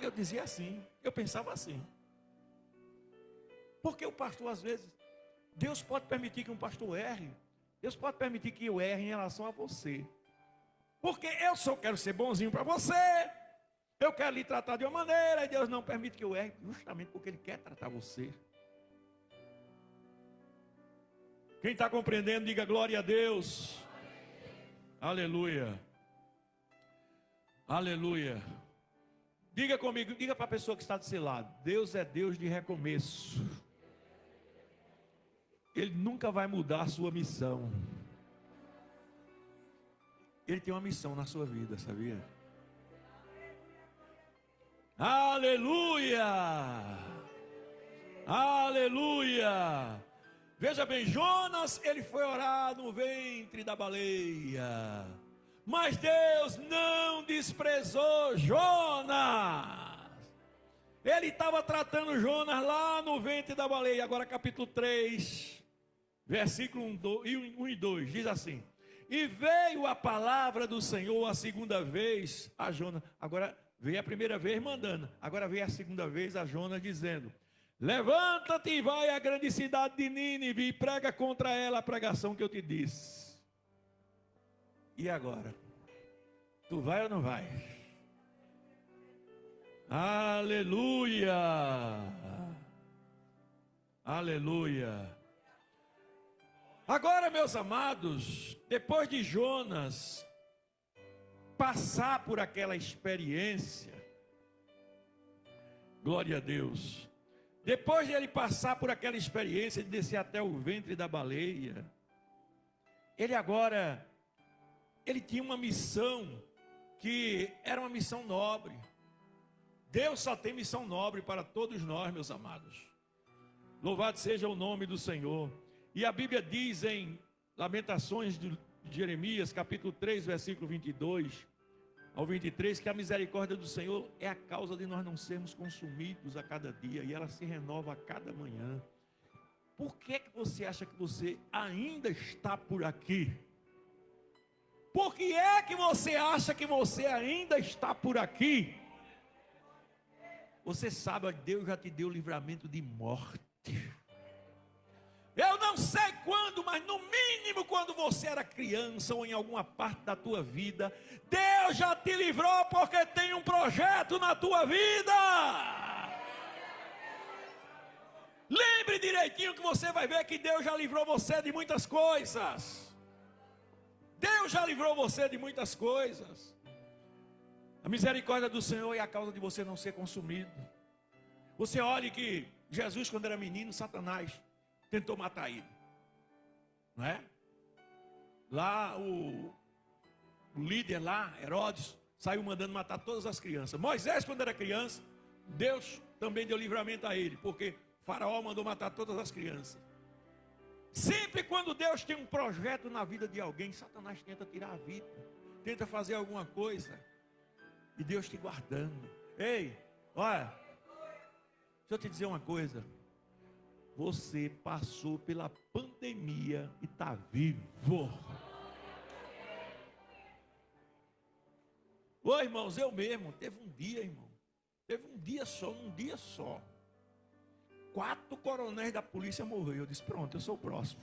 Eu dizia assim, eu pensava assim. Porque o pastor, às vezes, Deus pode permitir que um pastor erre. Deus pode permitir que eu erre em relação a você. Porque eu só quero ser bonzinho para você. Eu quero lhe tratar de uma maneira e Deus não permite que eu erre, justamente porque Ele quer tratar você. Quem está compreendendo, diga glória a Deus. Aleluia. Aleluia. Diga comigo, diga para a pessoa que está do seu lado: Deus é Deus de recomeço. Ele nunca vai mudar a sua missão. Ele tem uma missão na sua vida, sabia? Aleluia! Aleluia! Veja bem, Jonas, ele foi orar no ventre da baleia. Mas Deus não desprezou Jonas. Ele estava tratando Jonas lá no ventre da baleia. Agora capítulo 3, versículo 1 e 2, diz assim: e veio a palavra do Senhor a segunda vez a Jonas. Agora veio a primeira vez mandando, agora veio a segunda vez a Jonas dizendo: levanta-te e vai à grande cidade de Nínive e prega contra ela a pregação que eu te disse. E agora? Tu vai ou não vai? Aleluia! Aleluia! Agora, meus amados, depois de Jonas passar por aquela experiência, glória a Deus, depois de ele passar por aquela experiência de descer até o ventre da baleia, ele tinha uma missão que era uma missão nobre. Deus só tem missão nobre para todos nós, meus amados. Louvado seja o nome do Senhor. E a Bíblia diz em Lamentações de Jeremias, capítulo 3, versículo 22 ao 23, que a misericórdia do Senhor é a causa de nós não sermos consumidos a cada dia, e ela se renova a cada manhã. Por que você acha que você ainda está por aqui? Por que é que você acha que você ainda está por aqui? Você sabe, Deus já te deu livramento de morte. Eu não sei quando, mas no mínimo quando você era criança ou em alguma parte da tua vida, Deus já te livrou porque tem um projeto na tua vida. Lembre direitinho que você vai ver que Deus já livrou você de muitas coisas. Deus já livrou você de muitas coisas. A misericórdia do Senhor é a causa de você não ser consumido. Você olhe que Jesus, quando era menino, Satanás tentou matar ele, não é? Lá o líder lá, Herodes, saiu mandando matar todas as crianças. Moisés, quando era criança, Deus também deu livramento a ele, porque Faraó mandou matar todas as crianças. Sempre quando Deus tem um projeto na vida de alguém, Satanás tenta tirar a vida, tenta fazer alguma coisa, e Deus te guardando. Ei, olha, deixa eu te dizer uma coisa. Você passou pela pandemia e está vivo. Ô irmãos, eu mesmo, teve um dia, irmão. Teve um dia só, num dia só. 4 coronéis da polícia morreram. Eu disse, pronto, eu sou o próximo.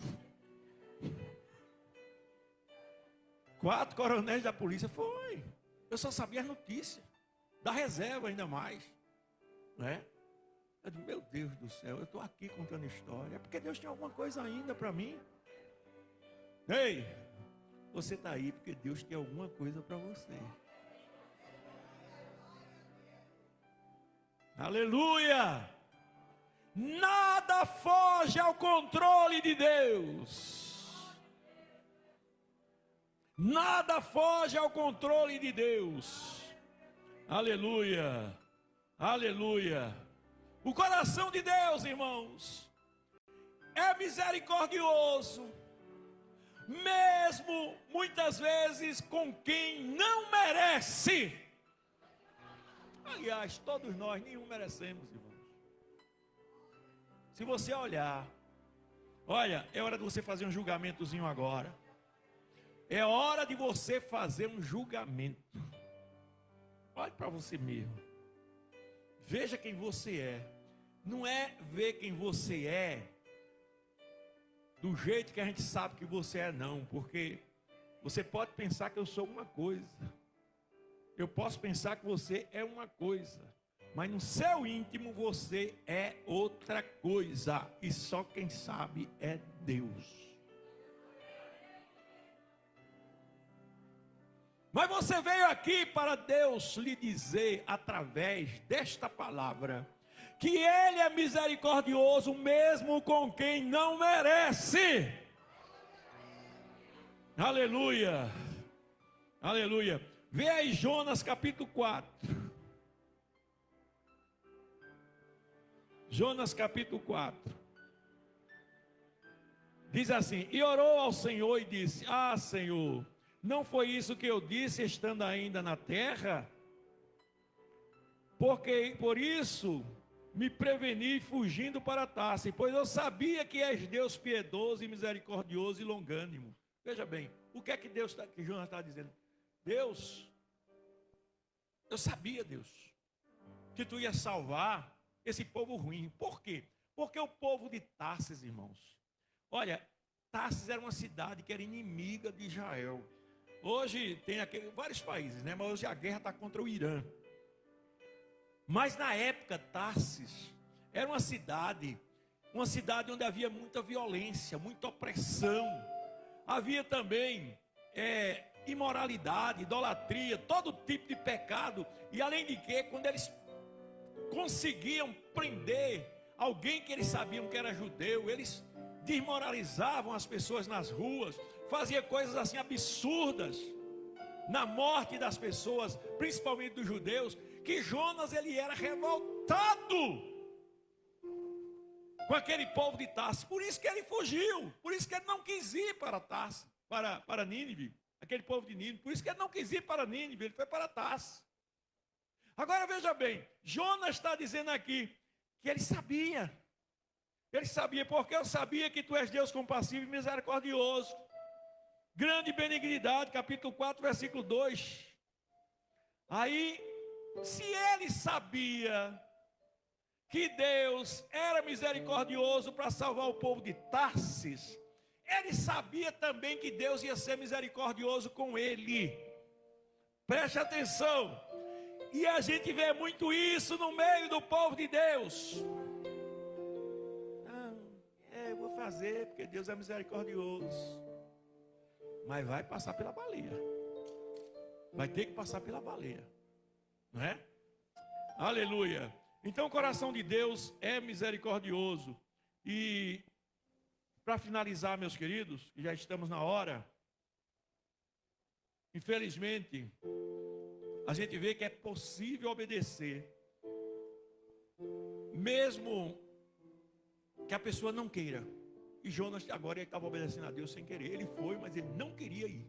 4 coronéis da polícia, foi. Eu só sabia as notícias. Da reserva ainda mais. Né? Eu digo, meu Deus do céu, eu estou aqui contando história. É porque Deus tem alguma coisa ainda para mim. Ei, você está aí porque Deus tem alguma coisa para você. Aleluia! Nada foge ao controle de Deus. Nada foge ao controle de Deus. Aleluia! Aleluia! O coração de Deus, irmãos, é misericordioso, mesmo muitas vezes com quem não merece. Aliás, todos nós, nenhum merecemos, irmãos. Se você olhar, olha, é hora de você fazer um julgamentozinho agora. É hora de você fazer um julgamento. Olhe para você mesmo. Veja quem você é. Não é ver quem você é do jeito que a gente sabe que você é, não. Porque você pode pensar que eu sou uma coisa. Eu posso pensar que você é uma coisa. Mas no seu íntimo você é outra coisa. E só quem sabe é Deus. Mas você veio aqui para Deus lhe dizer, através desta palavra, que Ele é misericordioso mesmo com quem não merece. Aleluia. Aleluia. Vê aí Jonas capítulo 4. Jonas capítulo 4. Diz assim: e orou ao Senhor e disse: ah, Senhor, não foi isso que eu disse estando ainda na terra? Porque por isso me preveni fugindo para Tarsis, pois eu sabia que és Deus piedoso e misericordioso e longânimo. Veja bem, o que é que que Jonas está dizendo? Deus, eu sabia, Deus, que tu ia salvar esse povo ruim. Por quê? Porque o povo de Tarsis, irmãos, olha, Tarsis era uma cidade que era inimiga de Israel. Hoje tem vários países, né? Mas hoje a guerra está contra o Irã. Mas na época Tarsis era uma cidade onde havia muita violência, muita opressão. Havia também imoralidade, idolatria, todo tipo de pecado. E além de que, quando eles conseguiam prender alguém que eles sabiam que era judeu, eles desmoralizavam as pessoas nas ruas, faziam coisas assim absurdas na morte das pessoas, principalmente dos judeus, que Jonas ele era revoltado com aquele povo de Tarsis. Por isso que ele fugiu, por isso que ele não quis ir para Tarsis, para Nínive, aquele povo de Nínive. Por isso que ele não quis ir para Nínive, ele foi para Tarsis. Agora veja bem, Jonas está dizendo aqui que ele sabia, porque eu sabia que tu és Deus compassivo e misericordioso, grande benignidade, capítulo 4, versículo 2. Aí, se ele sabia que Deus era misericordioso para salvar o povo de Tarsis, ele sabia também que Deus ia ser misericordioso com ele. Preste atenção. E a gente vê muito isso no meio do povo de Deus. Eu vou fazer porque Deus é misericordioso. Mas vai passar pela baleia. Vai ter que passar pela baleia. Não é? Aleluia. Então o coração de Deus é misericordioso. E para finalizar, meus queridos, já estamos na hora. Infelizmente, a gente vê que é possível obedecer, mesmo que a pessoa não queira. E Jonas agora ele estava obedecendo a Deus sem querer. Ele foi, mas ele não queria ir.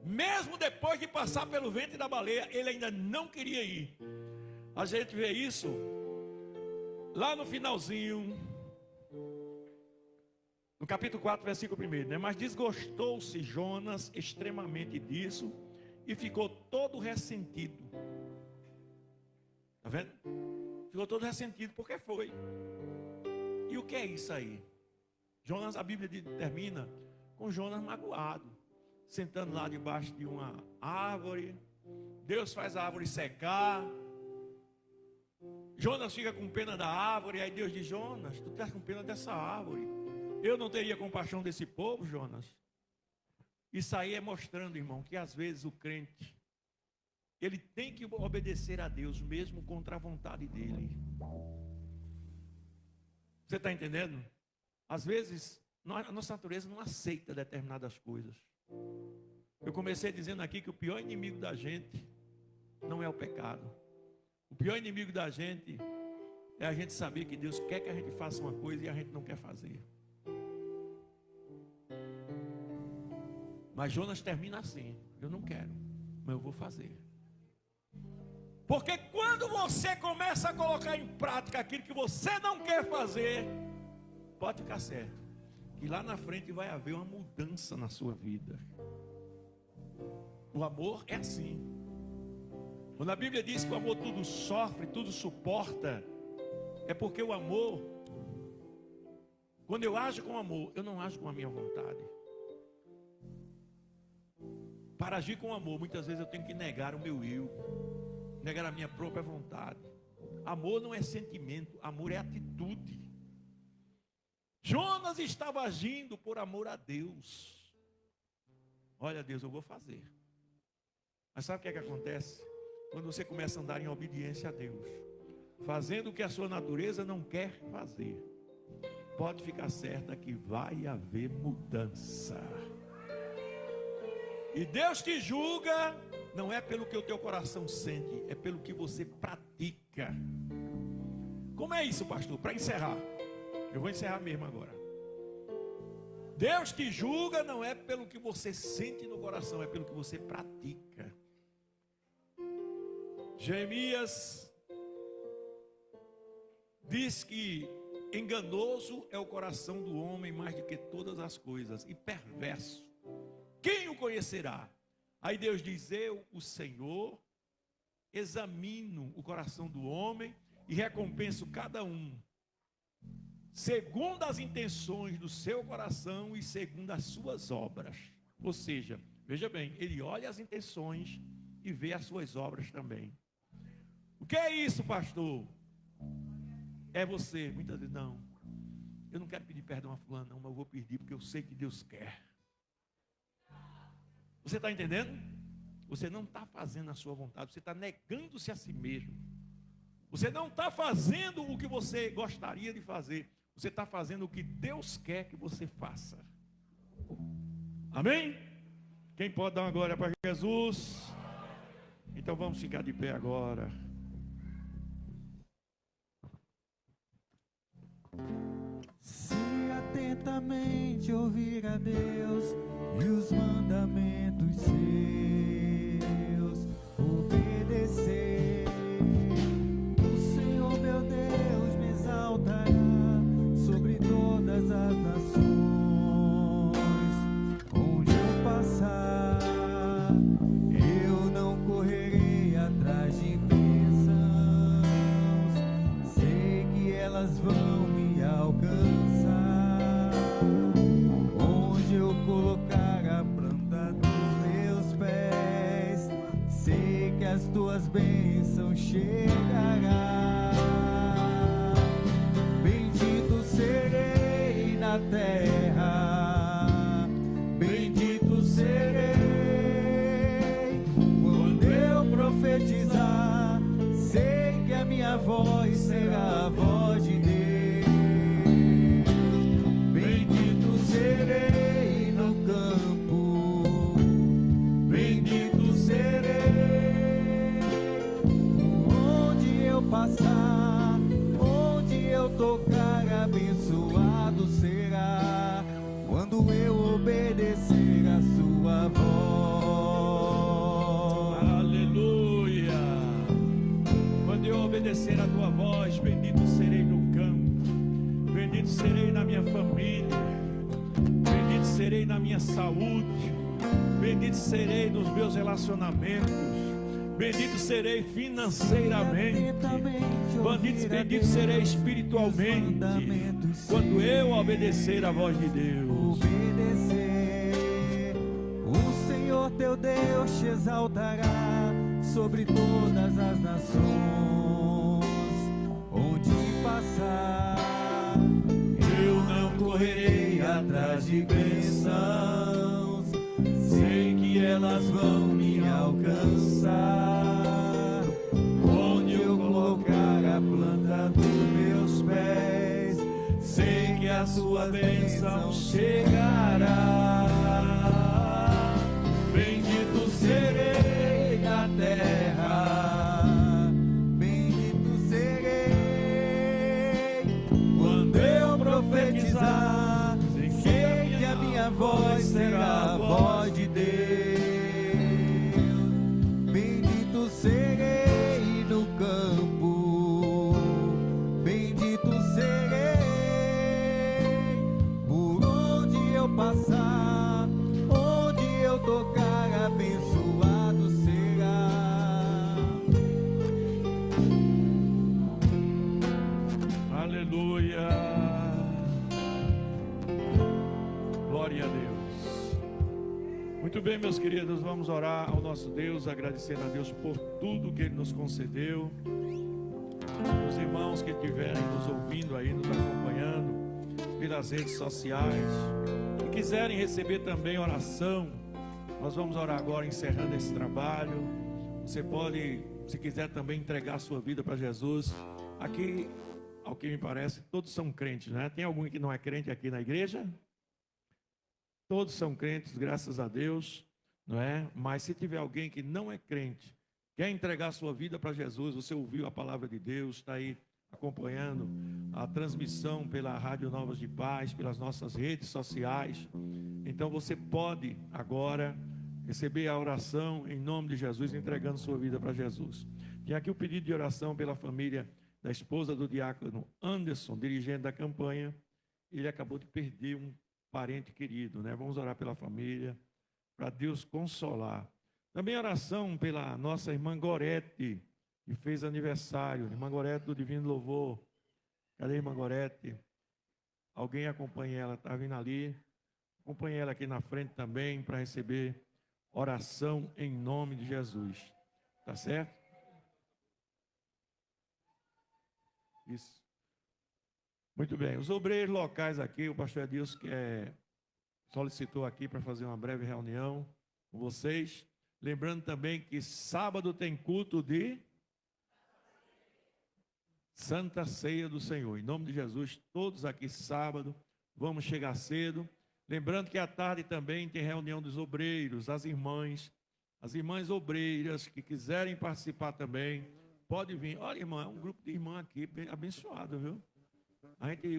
Mesmo depois de passar pelo ventre da baleia, ele ainda não queria ir. A gente vê isso lá no finalzinho, no capítulo 4, versículo 1, né? Mas desgostou-se Jonas extremamente disso e ficou todo ressentido. Está vendo? Ficou todo ressentido porque foi. E o que é isso aí? Jonas, a Bíblia termina com Jonas magoado, sentando lá debaixo de uma árvore. Deus faz a árvore secar. Jonas fica com pena da árvore. Aí Deus diz: Jonas, tu estás com pena dessa árvore. Eu não teria compaixão desse povo, Jonas? Isso aí é mostrando, irmão, que às vezes o crente, ele tem que obedecer a Deus mesmo contra a vontade dele. Você está entendendo? Às vezes a nossa natureza não aceita determinadas coisas. Eu comecei dizendo aqui que o pior inimigo da gente não é o pecado. O pior inimigo da gente é a gente saber que Deus quer que a gente faça uma coisa e a gente não quer fazer. Mas Jonas termina assim: eu não quero, mas eu vou fazer. Porque quando você começa a colocar em prática aquilo que você não quer fazer, pode ficar certo que lá na frente vai haver uma mudança na sua vida. O amor é assim. Quando a Bíblia diz que o amor tudo sofre, tudo suporta, é porque o amor, quando eu ajo com amor, eu não ajo com a minha vontade. Para agir com amor, muitas vezes eu tenho que negar o meu eu, negar a minha própria vontade. Amor não é sentimento, amor é atitude. Jonas estava agindo por amor a Deus. Olha, Deus, eu vou fazer. Mas sabe o que é que acontece? Quando você começa a andar em obediência a Deus, fazendo o que a sua natureza não quer fazer, pode ficar certa que vai haver mudança. E Deus te julga, não é pelo que o teu coração sente, é pelo que você pratica. Como é isso, pastor? Para encerrar, eu vou encerrar mesmo agora. Deus te julga não é pelo que você sente no coração, é pelo que você pratica. Jeremias diz que enganoso é o coração do homem mais do que todas as coisas, e perverso. Quem o conhecerá? Aí Deus diz: eu, o Senhor, examino o coração do homem e recompenso cada um segundo as intenções do seu coração e segundo as suas obras. Ou seja, veja bem, ele olha as intenções e vê as suas obras também. O que é isso, pastor? É você, muitas vezes: não, eu não quero pedir perdão a fulano, não, mas eu vou pedir porque eu sei que Deus quer. Você está entendendo? Você não está fazendo a sua vontade, você está negando-se a si mesmo. Você não está fazendo o que você gostaria de fazer, você está fazendo o que Deus quer que você faça. Amém? Quem pode dar uma glória para Jesus? Então vamos ficar de pé agora. Se atentamente ouvir a Deus e os mandamentos seus obedecer, o Senhor meu Deus me exaltará sobre todas as nações. Onde eu passar, eu não correrei atrás de bênçãos, sei que elas vão me alcançar. Onde eu colocar a planta dos meus pés, sei que as tuas bênçãos chegarão. Bendito serei na terra, bendito serei quando eu profetizar, sei que a minha voz será a voz de Deus. Bendito serei no campo, bendito serei onde eu passar, onde eu tocar, abençoado será quando eu obedecer a sua voz. Aleluia! Quando eu obedecer a tua voz, bendito serei no campo, bendito serei na minha família, bendito serei na minha saúde, Bendito serei nos meus relacionamentos. Bendito serei financeiramente. Bendito serei espiritualmente. Quando eu obedecer a voz de Deus. O Senhor teu Deus te exaltará sobre todas as nações. Onde passar, eu não correrei atrás de bênçãos. Sei que elas vão me alcançar. Onde eu colocar a planta dos meus pés, sei que a sua bênção chegará. Bendito serei na terra, bendito serei quando eu profetizar. Sei que a minha voz será a voz de Deus. Bendito serei no campo, bendito serei por onde eu passar, onde eu tocar, abençoado será. Aleluia. Glória a Deus. Muito bem, meus queridos, vamos orar ao nosso Deus, agradecer a Deus por tudo que Ele nos concedeu. Os irmãos que estiverem nos ouvindo aí, nos acompanhando pelas redes sociais, e quiserem receber também oração, nós vamos orar agora encerrando esse trabalho. Você pode, se quiser também entregar a sua vida para Jesus. Aqui, ao que me parece, todos são crentes, né? Tem algum que não é crente aqui na igreja? Todos são crentes, graças a Deus, não é? Mas se tiver alguém que não é crente, quer entregar a sua vida para Jesus, você ouviu a palavra de Deus, está aí acompanhando a transmissão pela Rádio Novas de Paz, pelas nossas redes sociais, então você pode agora receber a oração em nome de Jesus, entregando sua vida para Jesus. Tem aqui o pedido de oração pela família da esposa do diácono Anderson, dirigente da campanha. Ele acabou de perder um parente querido, né? Vamos orar pela família, para Deus consolar. Também oração pela nossa irmã Gorete, que fez aniversário, irmã Gorete do Divino Louvor. Cadê a irmã Gorete? Alguém acompanha ela, está vindo ali. Acompanhe ela aqui na frente também, para receber oração em nome de Jesus. Tá certo? Isso. Muito bem, os obreiros locais aqui, o pastor Edilson solicitou aqui para fazer uma breve reunião com vocês. Lembrando também que sábado tem culto de Santa Ceia do Senhor. Em nome de Jesus, todos aqui sábado, vamos chegar cedo. Lembrando que à tarde também tem reunião dos obreiros, as irmãs obreiras que quiserem participar também, pode vir. Olha, irmã, é um grupo de irmã aqui bem abençoado, viu?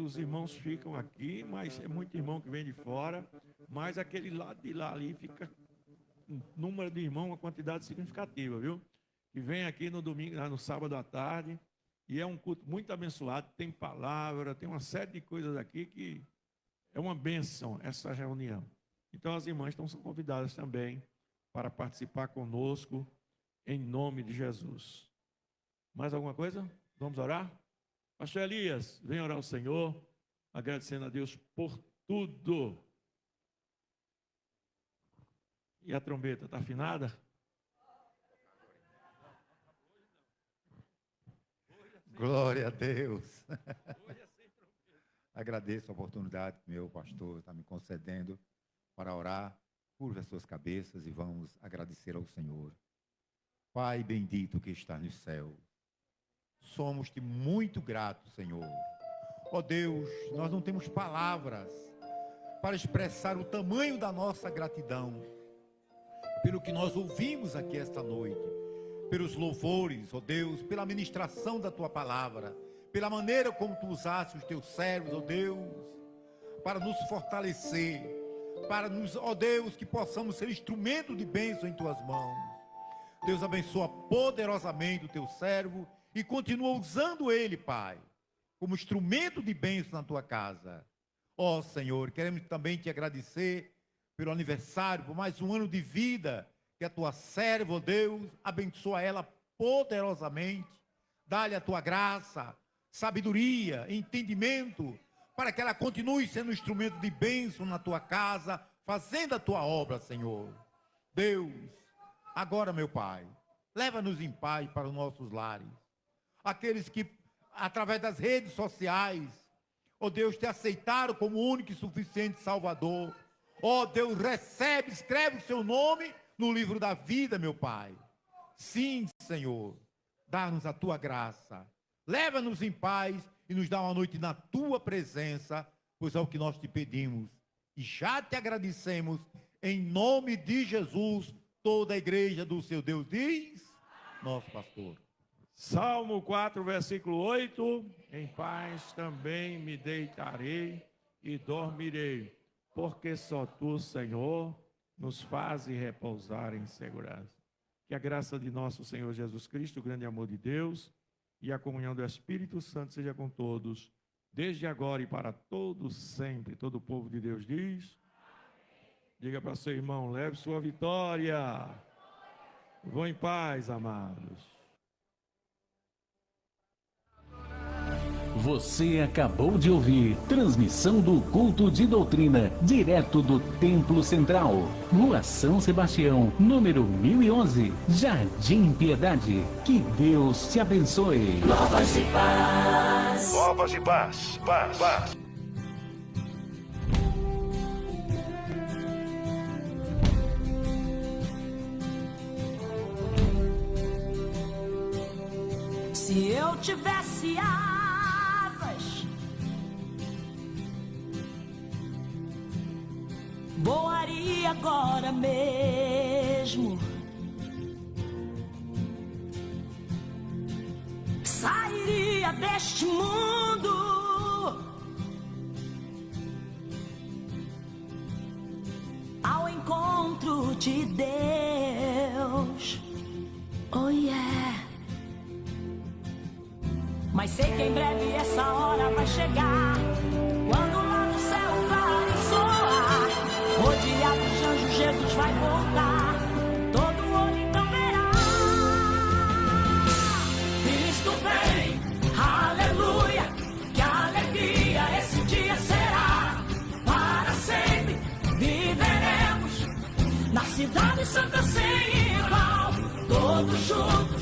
Os irmãos ficam aqui, mas é muito irmão que vem de fora, mas aquele lado de lá ali fica um número de irmãos, uma quantidade significativa, viu? Que vem aqui no domingo, no sábado à tarde, e é um culto muito abençoado, tem palavra, tem uma série de coisas aqui que é uma bênção essa reunião. Então as irmãs estão sendo convidadas também para participar conosco, em nome de Jesus. Mais alguma coisa? Vamos orar? Pastor Elias, vem orar ao Senhor, agradecendo a Deus por tudo. E a trombeta está afinada? Glória a Deus. Agradeço a oportunidade que meu pastor está me concedendo para orar. Curva as suas cabeças e vamos agradecer ao Senhor. Pai bendito que está no céu, somos-te muito gratos, Senhor. Ó Deus, nós não temos palavras para expressar o tamanho da nossa gratidão pelo que nós ouvimos aqui esta noite, pelos louvores, ó Deus, pela ministração da tua palavra, pela maneira como tu usaste os teus servos, ó Deus, para nos fortalecer, para nos, ó Deus, que possamos ser instrumento de bênção em tuas mãos. Deus abençoa poderosamente o teu servo e continua usando ele, Pai, como instrumento de bênção na tua casa. Ó Senhor, queremos também te agradecer pelo aniversário, por mais um ano de vida, que a tua serva, ó Deus, abençoa ela poderosamente, dá-lhe a tua graça, sabedoria, entendimento, para que ela continue sendo um instrumento de bênção na tua casa, fazendo a tua obra, Senhor. Deus, agora, meu Pai, leva-nos em paz para os nossos lares. Aqueles que, através das redes sociais, ó Deus, te aceitaram como único e suficiente Salvador. Ó Deus, recebe, escreve o seu nome no livro da vida, meu Pai. Sim, Senhor, dá-nos a tua graça. Leva-nos em paz e nos dá uma noite na tua presença, pois é o que nós te pedimos. E já te agradecemos, em nome de Jesus, toda a igreja do seu Deus diz, nosso pastor. Salmo 4, versículo 8, em paz também me deitarei e dormirei, porque só tu, Senhor, nos fazes repousar em segurança. Que a graça de nosso Senhor Jesus Cristo, o grande amor de Deus, e a comunhão do Espírito Santo seja com todos, desde agora e para todos sempre. Todo o povo de Deus diz. Diga para seu irmão, leve sua vitória. Vão em paz, amados. Você acabou de ouvir transmissão do culto de doutrina, direto do Templo Central, Rua São Sebastião, número 1011, Jardim Piedade. Que Deus te abençoe. Novas de paz. Novas de paz. Paz. Paz. Se eu tivesse asas, voaria agora mesmo. Sairia deste mundo ao encontro de Deus. Oh yeah. Mas sei que em breve essa hora vai chegar, quando lá no céu clarear, rodeado de anjos, Jesus vai voltar. Todo olho então verá. Cristo vem, aleluia, que alegria esse dia será. Para sempre viveremos na cidade santa sem igual, todos juntos